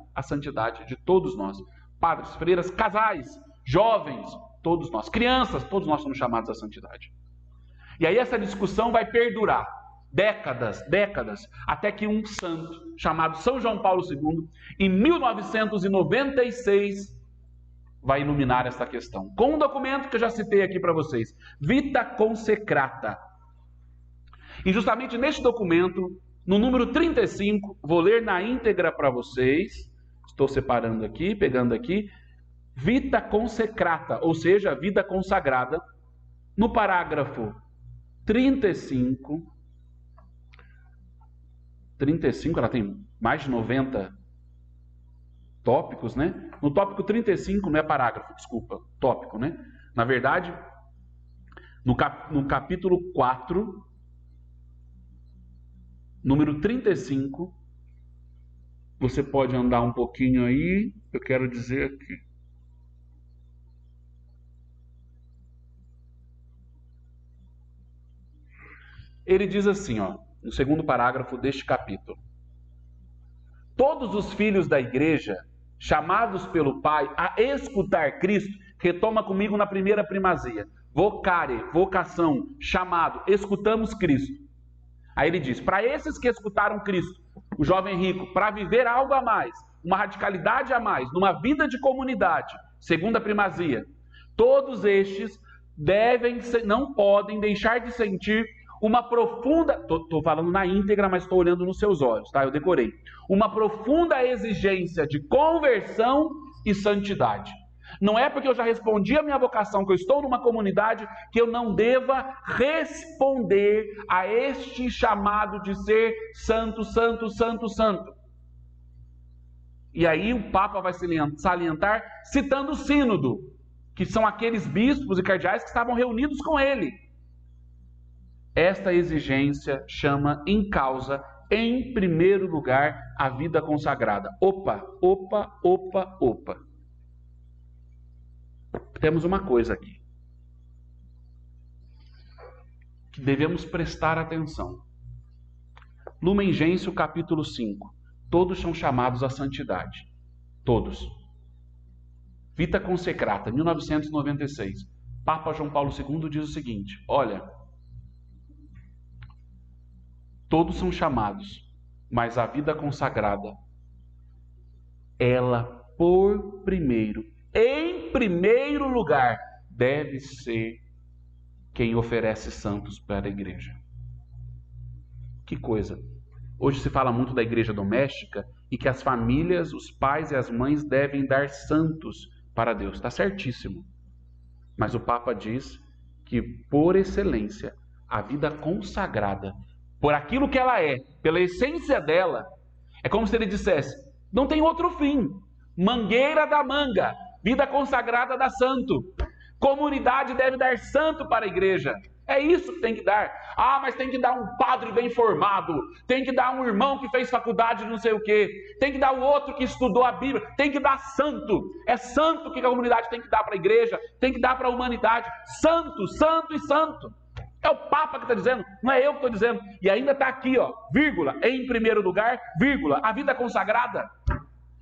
de todos nós. Padres, freiras, casais, jovens, todos nós, crianças, todos nós somos chamados à santidade. E aí essa discussão vai perdurar décadas, até que um santo chamado São João Paulo II, em 1996, vai iluminar esta questão, com um documento que eu já citei aqui para vocês, Vita Consecrata. E justamente neste documento, no número 35, vou ler na íntegra para vocês, estou separando aqui, pegando aqui, Vita Consecrata, ou seja, vida consagrada, no parágrafo 35, ela tem mais de 90 tópicos, né? No tópico 35, não é parágrafo, desculpa, tópico, né? Na verdade, no capítulo 4, número 35, você pode andar um pouquinho aí, eu quero dizer aqui. Ele diz assim, ó, no segundo parágrafo deste capítulo: todos os filhos da igreja, chamados pelo Pai a escutar Cristo, retoma comigo na primeira primazia, vocare, vocação, chamado, escutamos Cristo. Aí ele diz, para esses que escutaram Cristo, o jovem rico, para viver algo a mais, uma radicalidade a mais, numa vida de comunidade, segunda primazia, todos estes não podem deixar de sentir uma profunda, estou falando na íntegra, mas estou olhando nos seus olhos, tá? Eu decorei. Uma profunda exigência de conversão e santidade. Não é porque eu já respondi a minha vocação, que eu estou numa comunidade, que eu não deva responder a este chamado de ser santo, santo, santo, santo. E aí o Papa vai salientar, citando o sínodo, que são aqueles bispos e cardeais que estavam reunidos com ele. Esta exigência chama em causa, em primeiro lugar, a vida consagrada. Opa. Temos uma coisa aqui que devemos prestar atenção. Lumen Gentium, capítulo 5. Todos são chamados à santidade. Todos. Vita Consecrata, 1996. Papa João Paulo II diz o seguinte, olha, todos são chamados, mas a vida consagrada, ela em primeiro lugar, deve ser quem oferece santos para a igreja. Que coisa! Hoje se fala muito da igreja doméstica e que as famílias, os pais e as mães devem dar santos para Deus. Está certíssimo. Mas o Papa diz que, por excelência, a vida consagrada, por aquilo que ela é, pela essência dela, é como se ele dissesse, não tem outro fim. Mangueira da manga, vida consagrada dá santo. Comunidade deve dar santo para a igreja. É isso que tem que dar. Ah, mas tem que dar um padre bem formado, tem que dar um irmão que fez faculdade de não sei o quê, tem que dar o outro que estudou a Bíblia, tem que dar santo. É santo que a comunidade tem que dar para a igreja, tem que dar para a humanidade. Santo, santo e santo. É o Papa que está dizendo, não é eu que estou dizendo. E ainda está aqui, ó, vírgula, em primeiro lugar, vírgula, a vida consagrada.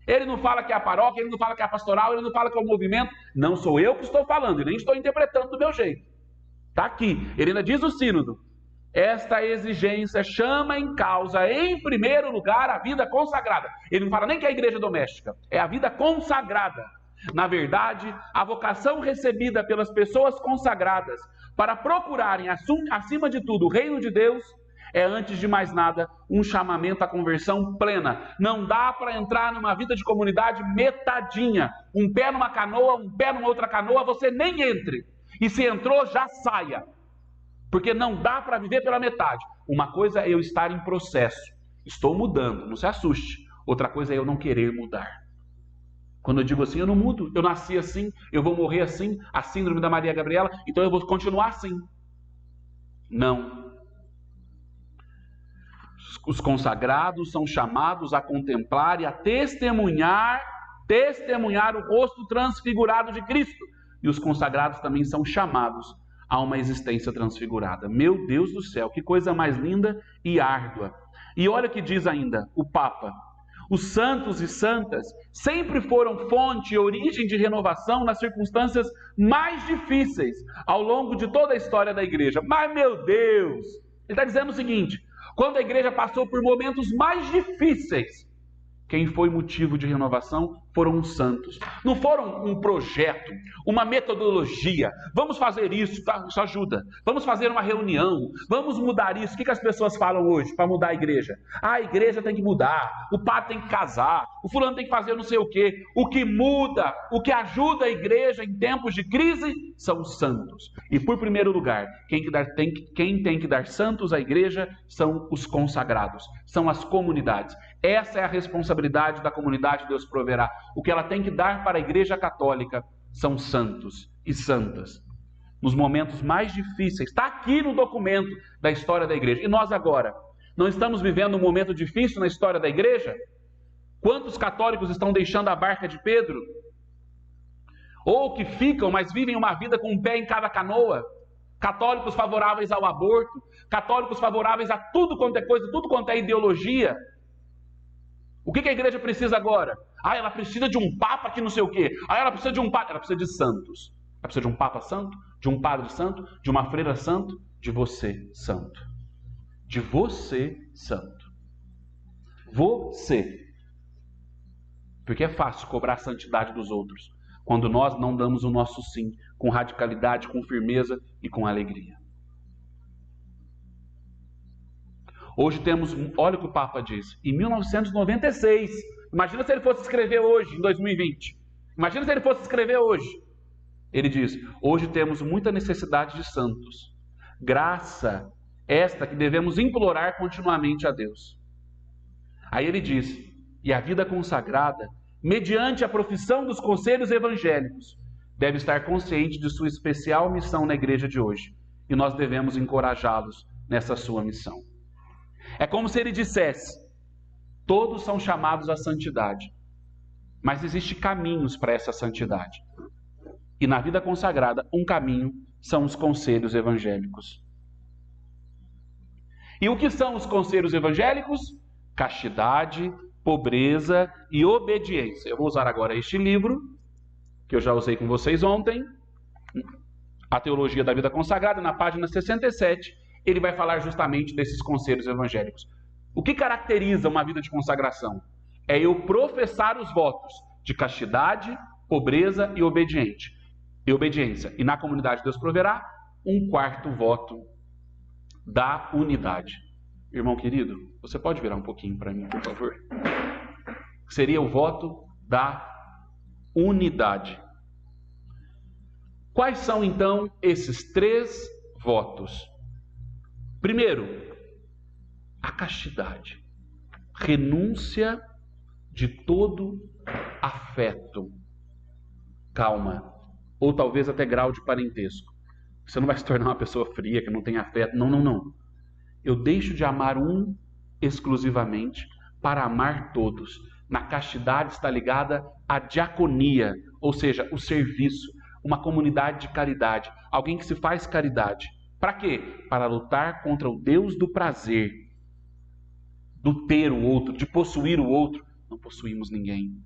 Ele não fala que é a paróquia, ele não fala que é a pastoral, ele não fala que é o movimento. Não sou eu que estou falando, e nem estou interpretando do meu jeito. Está aqui, ele ainda diz o sínodo. Esta exigência chama em causa, em primeiro lugar, a vida consagrada. Ele não fala nem que é a igreja doméstica, é a vida consagrada. Na verdade, a vocação recebida pelas pessoas consagradas para procurarem, acima de tudo, o reino de Deus, é, antes de mais nada, um chamamento à conversão plena. Não dá para entrar numa vida de comunidade metadinha. Um pé numa canoa, um pé numa outra canoa, você nem entre. E se entrou, já saia. Porque não dá para viver pela metade. Uma coisa é eu estar em processo. Estou mudando, não se assuste. Outra coisa é eu não querer mudar. Quando eu digo assim, eu não mudo, eu nasci assim, eu vou morrer assim, a síndrome da Maria Gabriela, então eu vou continuar assim. Não. Os consagrados são chamados a contemplar e a testemunhar o rosto transfigurado de Cristo. E os consagrados também são chamados a uma existência transfigurada. Meu Deus do céu, que coisa mais linda e árdua. E olha o que diz ainda o Papa. Os santos e santas sempre foram fonte e origem de renovação nas circunstâncias mais difíceis ao longo de toda a história da igreja. Mas, meu Deus, ele está dizendo o seguinte: quando a igreja passou por momentos mais difíceis, quem foi motivo de renovação foram os santos. Não foram um projeto, uma metodologia. Vamos fazer isso, tá? Isso ajuda. Vamos fazer uma reunião. Vamos mudar isso. O que as pessoas falam hoje para mudar a igreja? A igreja tem que mudar. O padre tem que casar. O fulano tem que fazer não sei o quê. O que muda, o que ajuda a igreja em tempos de crise são os santos. E por primeiro lugar, quem tem que dar santos à igreja são os consagrados. São as comunidades. Essa é a responsabilidade da comunidade Deus Proverá. O que ela tem que dar para a Igreja Católica são santos e santas. Nos momentos mais difíceis, está aqui no documento da história da Igreja. E nós agora, não estamos vivendo um momento difícil na história da Igreja? Quantos católicos estão deixando a barca de Pedro? Ou que ficam, mas vivem uma vida com um pé em cada canoa? Católicos favoráveis ao aborto, católicos favoráveis a tudo quanto é coisa, tudo quanto é ideologia. O que a igreja precisa agora? Ela precisa de um papa que não sei o quê. Ela precisa de um papa. Ela precisa de santos. Ela precisa de um papa santo, de um padre santo, de uma freira santo, de você santo. De você santo. Você. Porque é fácil cobrar a santidade dos outros quando nós não damos o nosso sim com radicalidade, com firmeza e com alegria. Hoje temos, olha o que o Papa diz, em 1996, imagina se ele fosse escrever hoje, em 2020, imagina se ele fosse escrever hoje, ele diz, hoje temos muita necessidade de santos, graça esta que devemos implorar continuamente a Deus. Aí ele diz, e a vida consagrada, mediante a profissão dos conselhos evangélicos, deve estar consciente de sua especial missão na igreja de hoje, e nós devemos encorajá-los nessa sua missão. É como se ele dissesse, todos são chamados à santidade, mas existem caminhos para essa santidade. E na vida consagrada, um caminho são os conselhos evangélicos. E o que são os conselhos evangélicos? Castidade, pobreza e obediência. Eu vou usar agora este livro, que eu já usei com vocês ontem, A Teologia da Vida Consagrada, na página 67, ele vai falar justamente desses conselhos evangélicos. O que caracteriza uma vida de consagração? É eu professar os votos de castidade, pobreza e obediência. E na comunidade Deus Proverá, um quarto voto da unidade. Irmão querido, você pode virar um pouquinho para mim, por favor? Seria o voto da unidade. Quais são então esses 3 votos? Primeiro, a castidade, renúncia de todo afeto, calma, ou talvez até grau de parentesco. Você não vai se tornar uma pessoa fria, que não tem afeto, não. Eu deixo de amar um exclusivamente para amar todos. Na castidade está ligada à diaconia, ou seja, o serviço, uma comunidade de caridade, alguém que se faz caridade. Para quê? Para lutar contra o Deus do prazer, do ter o outro, de possuir o outro. Não possuímos ninguém.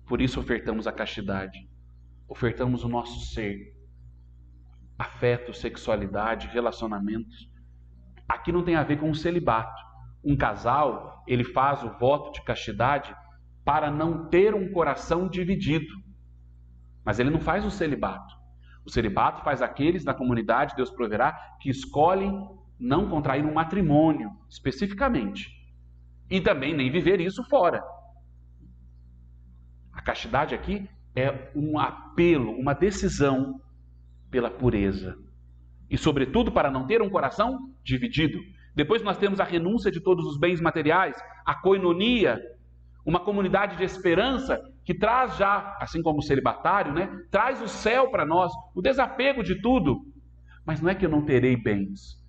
Por isso ofertamos a castidade. Ofertamos o nosso ser. Afeto, sexualidade, relacionamentos. Aqui não tem a ver com o celibato. Um casal, ele faz o voto de castidade para não ter um coração dividido. Mas ele não faz o celibato. O celibato faz aqueles da comunidade Deus Proverá que escolhem não contrair um matrimônio, especificamente. E também nem viver isso fora. A castidade aqui é um apelo, uma decisão pela pureza. E sobretudo para não ter um coração dividido. Depois nós temos a renúncia de todos os bens materiais, a koinonia, uma comunidade de esperança que traz já, assim como o celibatário, né, traz o céu para nós, o desapego de tudo. Mas não é que eu não terei bens,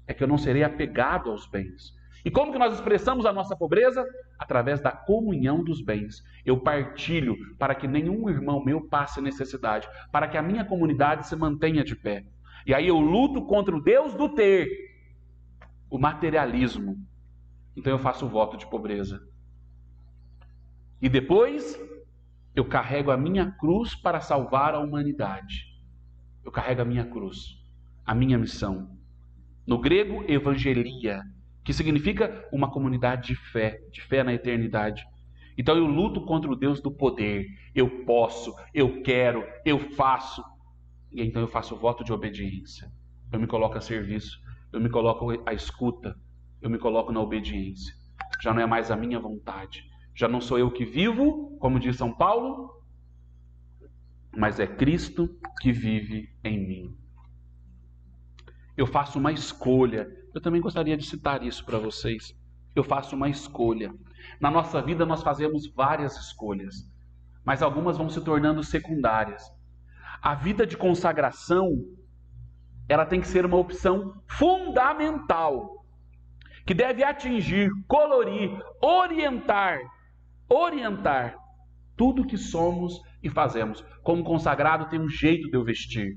é que eu não serei apegado aos bens. E como que nós expressamos a nossa pobreza? Através da comunhão dos bens. Eu partilho para que nenhum irmão meu passe necessidade, para que a minha comunidade se mantenha de pé. E aí eu luto contra o Deus do ter, o materialismo. Então eu faço o voto de pobreza. E depois eu carrego a minha cruz para salvar a humanidade. Eu carrego a minha cruz, a minha missão. No grego, evangelia, que significa uma comunidade de fé na eternidade. Então eu luto contra o Deus do poder. Eu posso, eu quero, eu faço. E então eu faço o voto de obediência. Eu me coloco a serviço, eu me coloco à escuta, eu me coloco na obediência. Já não é mais a minha vontade. Já não sou eu que vivo, como diz São Paulo, mas é Cristo que vive em mim. Eu faço uma escolha. Eu também gostaria de citar isso para vocês. Eu faço uma escolha. Na nossa vida nós fazemos várias escolhas, mas algumas vão se tornando secundárias. A vida de consagração, ela tem que ser uma opção fundamental, que deve atingir, colorir, orientar tudo que somos e fazemos. Como consagrado tem um jeito de eu vestir.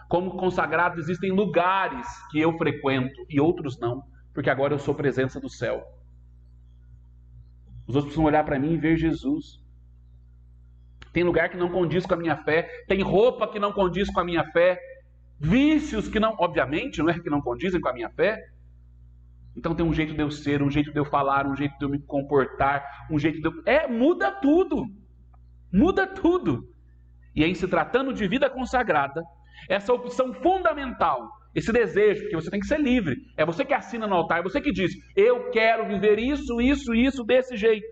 Como consagrado existem lugares que eu frequento e outros não, porque agora eu sou presença do céu. Os outros precisam olhar para mim e ver Jesus. Tem lugar que não condiz com a minha fé, tem roupa que não condiz com a minha fé, vícios que não, obviamente, não é que não condizem com a minha fé. Então tem um jeito de eu ser, um jeito de eu falar, um jeito de eu me comportar, um jeito de eu... muda tudo. Muda tudo. E em se tratando de vida consagrada, essa opção fundamental, esse desejo, porque você tem que ser livre, é você que assina no altar, é você que diz, eu quero viver isso desse jeito.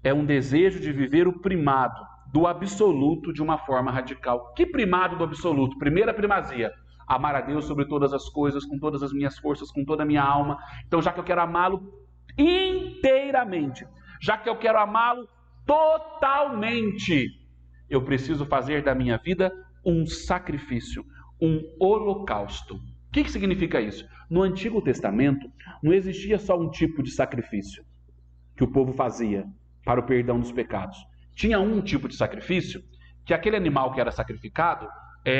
É um desejo de viver o primado do absoluto de uma forma radical. Que primado do absoluto? Primeira primazia. Amar a Deus sobre todas as coisas, com todas as minhas forças, com toda a minha alma. Então, já que eu quero amá-lo inteiramente, já que eu quero amá-lo totalmente, eu preciso fazer da minha vida um sacrifício, um holocausto. O que significa isso? No Antigo Testamento, não existia só um tipo de sacrifício que o povo fazia para o perdão dos pecados. Tinha um tipo de sacrifício que aquele animal que era sacrificado,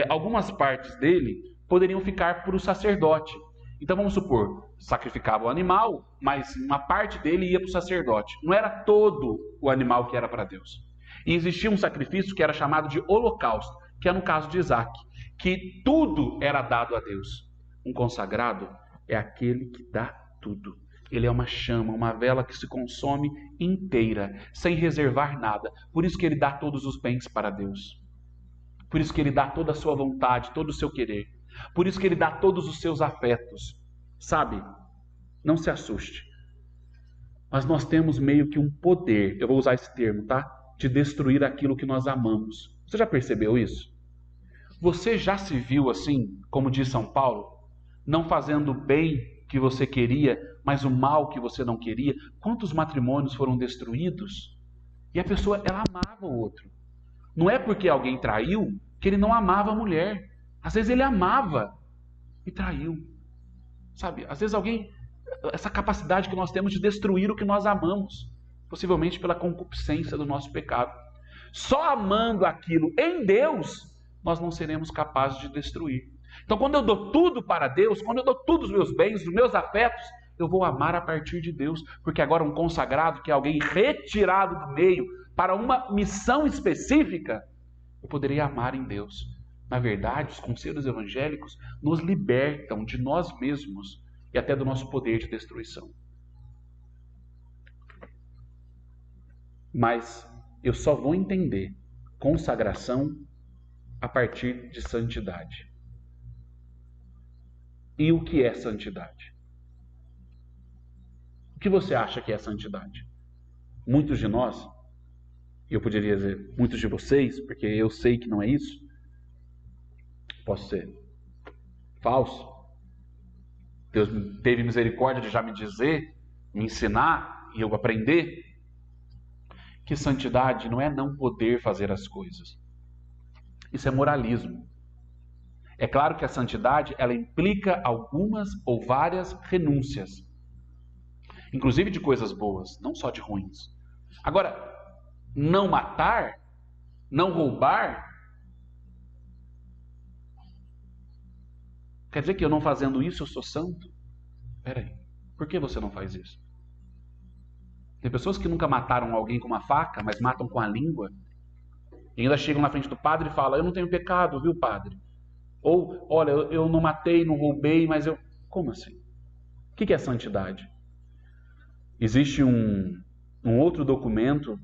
algumas partes dele poderiam ficar para o sacerdote. Então vamos supor, sacrificava o animal, mas uma parte dele ia para o sacerdote. Não era todo o animal que era para Deus. E existia um sacrifício que era chamado de holocausto, que é no caso de Isaac, que tudo era dado a Deus. Um consagrado é aquele que dá tudo. Ele é uma chama, uma vela que se consome inteira, sem reservar nada. Por isso que ele dá todos os bens para Deus. Por isso que ele dá toda a sua vontade, todo o seu querer. Por isso que ele dá todos os seus afetos. Sabe? Não se assuste. Mas nós temos meio que um poder, eu vou usar esse termo, tá? De destruir aquilo que nós amamos. Você já percebeu isso? Você já se viu assim, como diz São Paulo, não fazendo o bem que você queria, mas o mal que você não queria? Quantos matrimônios foram destruídos? E a pessoa, ela amava o outro. Não é porque alguém traiu que ele não amava a mulher. Às vezes ele amava e traiu. Sabe? Às vezes alguém... Essa capacidade que nós temos de destruir o que nós amamos, possivelmente pela concupiscência do nosso pecado. Só amando aquilo em Deus, nós não seremos capazes de destruir. Então, quando eu dou tudo para Deus, quando eu dou todos os meus bens, os meus afetos, eu vou amar a partir de Deus, porque agora um consagrado, que é alguém retirado do meio para uma missão específica, eu poderei amar em Deus. Na verdade, os conselhos evangélicos nos libertam de nós mesmos e até do nosso poder de destruição. Mas eu só vou entender consagração a partir de santidade. E o que é santidade? O que você acha que é santidade? Muitos de nós, e eu poderia dizer muitos de vocês, porque eu sei que não é isso, posso ser falso, Deus teve misericórdia de já me dizer, me ensinar e eu aprender que santidade não é não poder fazer as coisas. Isso é moralismo. É claro que a santidade, ela implica algumas ou várias renúncias, inclusive de coisas boas, não só de ruins. Agora, não matar, não roubar, quer dizer que eu não fazendo isso eu sou santo? Peraí, por que você não faz isso? Tem pessoas que nunca mataram alguém com uma faca, mas matam com a língua, e ainda chegam na frente do padre e falam: eu não tenho pecado, viu, padre? Ou, olha, eu não matei, não roubei, mas eu... Como assim? O que é santidade? Existe um outro documento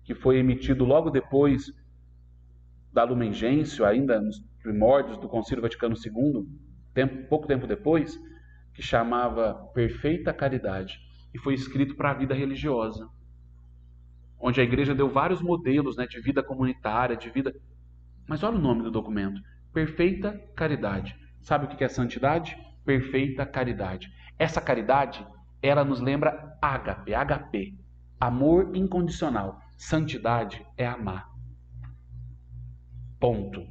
que foi emitido logo depois da Lumen Gentium, ainda nos primórdios do Concílio Vaticano II, pouco tempo depois, que chamava Perfeita Caridade, e foi escrito para a vida religiosa, onde a igreja deu vários modelos, né, de vida comunitária, de vida... Mas olha o nome do documento: Perfeita Caridade. Sabe o que é santidade? Perfeita caridade. Essa caridade, ela nos lembra ágape, HP, amor incondicional. Santidade é amar. Ponto.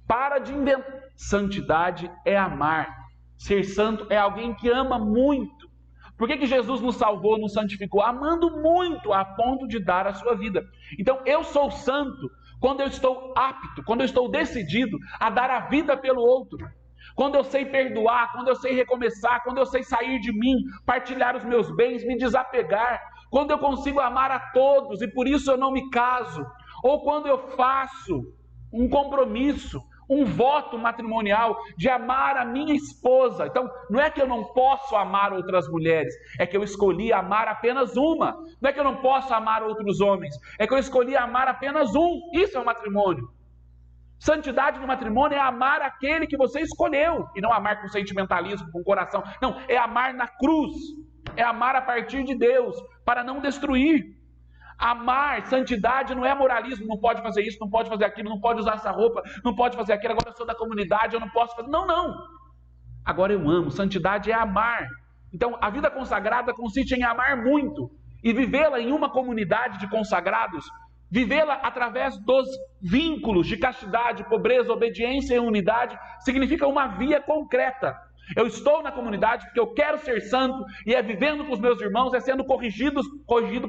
Para de inventar. Santidade é amar. Ser santo é alguém que ama muito. Por que Jesus nos salvou, nos santificou? Amando muito, a ponto de dar a sua vida. Então, eu sou santo quando eu estou apto, quando eu estou decidido a dar a vida pelo outro. Quando eu sei perdoar, quando eu sei recomeçar, quando eu sei sair de mim, partilhar os meus bens, me desapegar. Quando eu consigo amar a todos e por isso eu não me caso. Ou quando eu faço um compromisso, um voto matrimonial de amar a minha esposa. Então, não é que eu não posso amar outras mulheres, é que eu escolhi amar apenas uma. Não é que eu não posso amar outros homens, é que eu escolhi amar apenas um. Isso é um matrimônio. Santidade no matrimônio é amar aquele que você escolheu, e não amar com sentimentalismo, com coração. Não, é amar na cruz, é amar a partir de Deus, para não destruir. Amar, santidade não é moralismo, não pode fazer isso, não pode fazer aquilo, não pode usar essa roupa, não pode fazer aquilo, agora eu sou da comunidade, eu não posso fazer... Não, não. Agora eu amo, santidade é amar. Então, a vida consagrada consiste em amar muito e vivê-la em uma comunidade de consagrados, vivê-la através dos vínculos de castidade, pobreza, obediência e unidade, significa uma via concreta. Eu estou na comunidade porque eu quero ser santo, e é vivendo com os meus irmãos, é sendo corrigido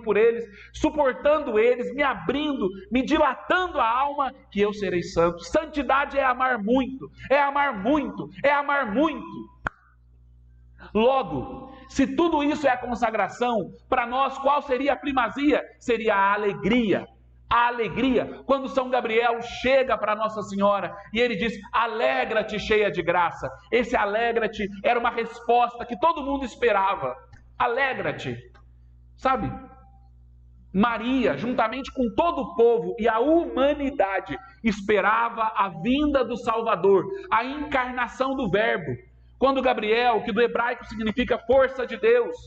por eles, suportando eles, me abrindo, me dilatando a alma, que eu serei santo. Santidade é amar muito, é amar muito, é amar muito. Logo, se tudo isso é a consagração, para nós qual seria a primazia? Seria a alegria. A alegria, quando São Gabriel chega para Nossa Senhora e ele diz: alegra-te, cheia de graça. Esse alegra-te era uma resposta que todo mundo esperava. Alegra-te. Sabe? Maria, juntamente com todo o povo e a humanidade, esperava a vinda do Salvador, a encarnação do Verbo. Quando Gabriel, que do hebraico significa força de Deus,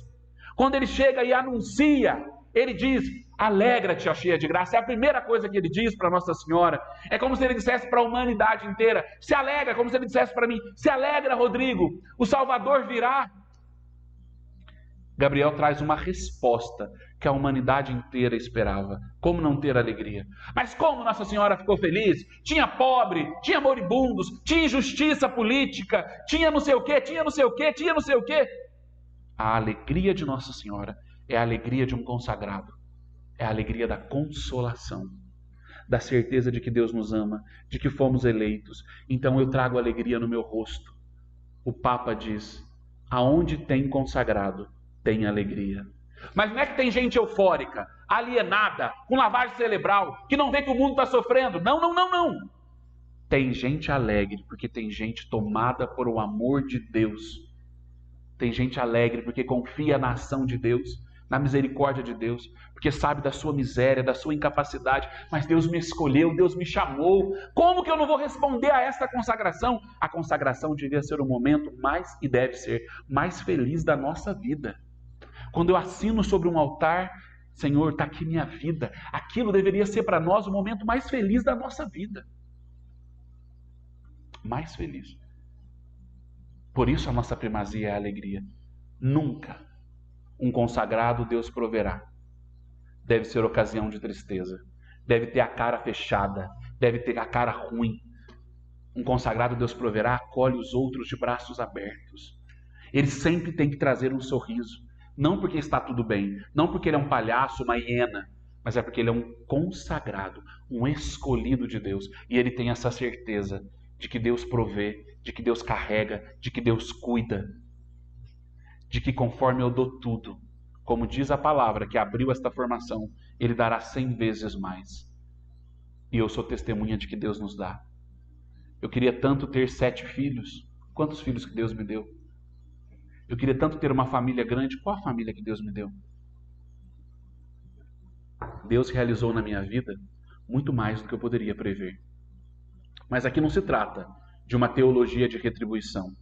quando ele chega e anuncia, ele diz: alegra-te, ó cheia de graça. É a primeira coisa que ele diz para Nossa Senhora. É como se ele dissesse para a humanidade inteira: se alegra, como se ele dissesse para mim: se alegra, Rodrigo, o Salvador virá. Gabriel traz uma resposta que a humanidade inteira esperava. Como não ter alegria? Mas como Nossa Senhora ficou feliz? Tinha pobre, tinha moribundos, tinha injustiça política, tinha não sei o quê, tinha não sei o quê, tinha não sei o quê. A alegria de Nossa Senhora é a alegria de um consagrado. É a alegria da consolação, da certeza de que Deus nos ama, de que fomos eleitos. Então eu trago alegria no meu rosto. O Papa diz: aonde tem consagrado, tem alegria. Mas não é que tem gente eufórica, alienada, com lavagem cerebral, que não vê que o mundo está sofrendo. Não, não, não, não. Tem gente alegre, porque tem gente tomada por o amor de Deus. Tem gente alegre porque confia na ação de Deus, na misericórdia de Deus, porque sabe da sua miséria, da sua incapacidade. Mas Deus me escolheu, Deus me chamou. Como que eu não vou responder a esta consagração? A consagração devia ser o momento mais, e deve ser, mais feliz da nossa vida. Quando eu assino sobre um altar: Senhor, está aqui minha vida. Aquilo deveria ser para nós o momento mais feliz da nossa vida. Mais feliz. Por isso a nossa primazia é a alegria. Nunca um consagrado Deus proverá deve ser ocasião de tristeza. Deve ter a cara fechada, deve ter a cara ruim. Um consagrado Deus proverá acolhe os outros de braços abertos. Ele sempre tem que trazer um sorriso. Não porque está tudo bem, não porque ele é um palhaço, uma hiena, mas é porque ele é um consagrado, um escolhido de Deus. E ele tem essa certeza de que Deus provê, de que Deus carrega, de que Deus cuida, de que conforme eu dou tudo, como diz a palavra que abriu esta formação, Ele dará 100 vezes mais. E eu sou testemunha de que Deus nos dá. Eu queria tanto ter 7 filhos. Quantos filhos que Deus me deu? Eu queria tanto ter uma família grande. Qual a família que Deus me deu? Deus realizou na minha vida muito mais do que eu poderia prever. Mas aqui não se trata de uma teologia de retribuição.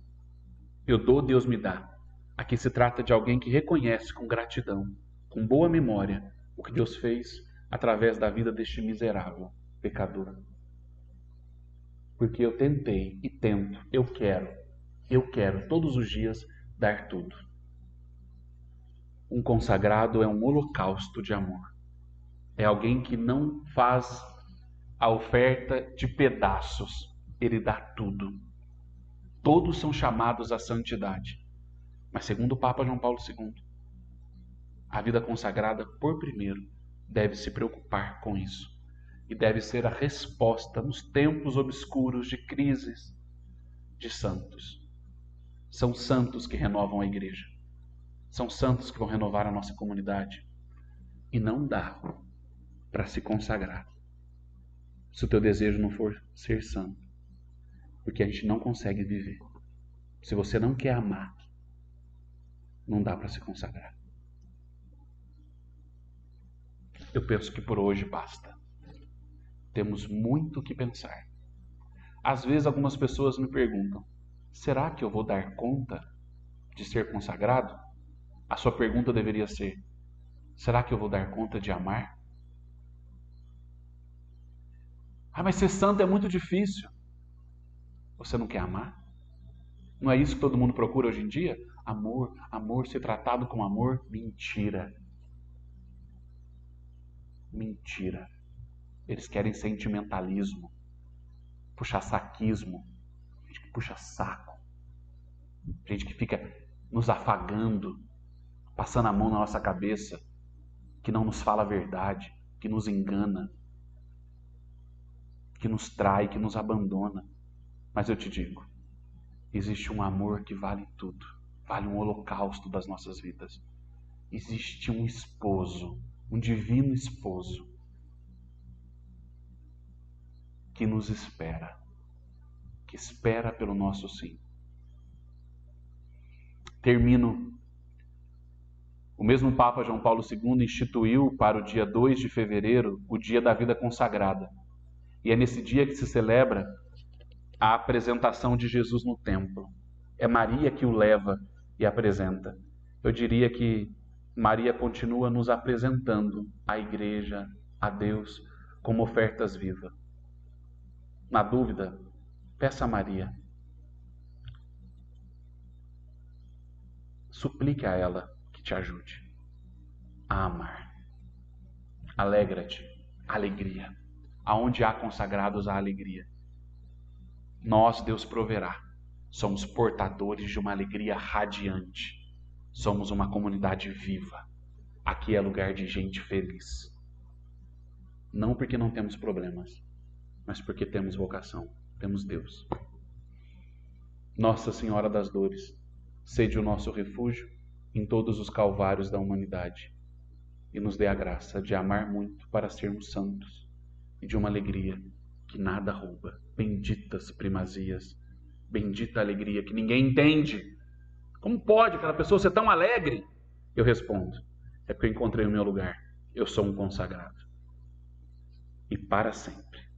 Eu dou, Deus me dá. Aqui se trata de alguém que reconhece com gratidão, com boa memória, o que Deus fez através da vida deste miserável pecador. Porque eu tentei e tento, eu quero todos os dias dar tudo. Um consagrado é um holocausto de amor. É alguém que não faz a oferta de pedaços, ele dá tudo. Todos são chamados à santidade. Mas segundo o Papa João Paulo II, a vida consagrada, por primeiro, deve se preocupar com isso. E deve ser a resposta nos tempos obscuros de crises de santos. São santos que renovam a igreja. São santos que vão renovar a nossa comunidade. E não dá para se consagrar se o teu desejo não for ser santo. Porque a gente não consegue viver. Se você não quer amar, não dá para se consagrar. Eu penso que por hoje basta. Temos muito o que pensar. Às vezes algumas pessoas me perguntam: será que eu vou dar conta de ser consagrado? A sua pergunta deveria ser: será que eu vou dar conta de amar? Ah, mas ser santo é muito difícil. Você não quer amar? Não é isso que todo mundo procura hoje em dia? Amor, amor, ser tratado com amor? Mentira. Mentira. Eles querem sentimentalismo, puxa-saquismo, gente que puxa saco, gente que fica nos afagando, passando a mão na nossa cabeça, que não nos fala a verdade, que nos engana, que nos trai, que nos abandona. Mas eu te digo, existe um amor que vale tudo, vale um holocausto das nossas vidas. Existe um esposo, um divino esposo, que nos espera, que espera pelo nosso sim. Termino. O mesmo Papa João Paulo II instituiu para o dia 2 de fevereiro o Dia da Vida Consagrada. E é nesse dia que se celebra a apresentação de Jesus no templo. É Maria que o leva e apresenta. Eu diria que Maria continua nos apresentando à igreja, a Deus, como ofertas vivas. Na dúvida, peça a Maria. Suplique a ela que te ajude a amar. Alegra-te, alegria. Aonde há consagrados, há alegria. Nós, Deus proverá. Somos portadores de uma alegria radiante. Somos uma comunidade viva. Aqui é lugar de gente feliz. Não porque não temos problemas, mas porque temos vocação, temos Deus. Nossa Senhora das Dores, sede o nosso refúgio em todos os calvários da humanidade e nos dê a graça de amar muito para sermos santos e de uma alegria que nada rouba. Benditas primazias, bendita alegria que ninguém entende. Como pode aquela pessoa ser tão alegre? Eu respondo: é porque eu encontrei o meu lugar. Eu sou um consagrado. E para sempre.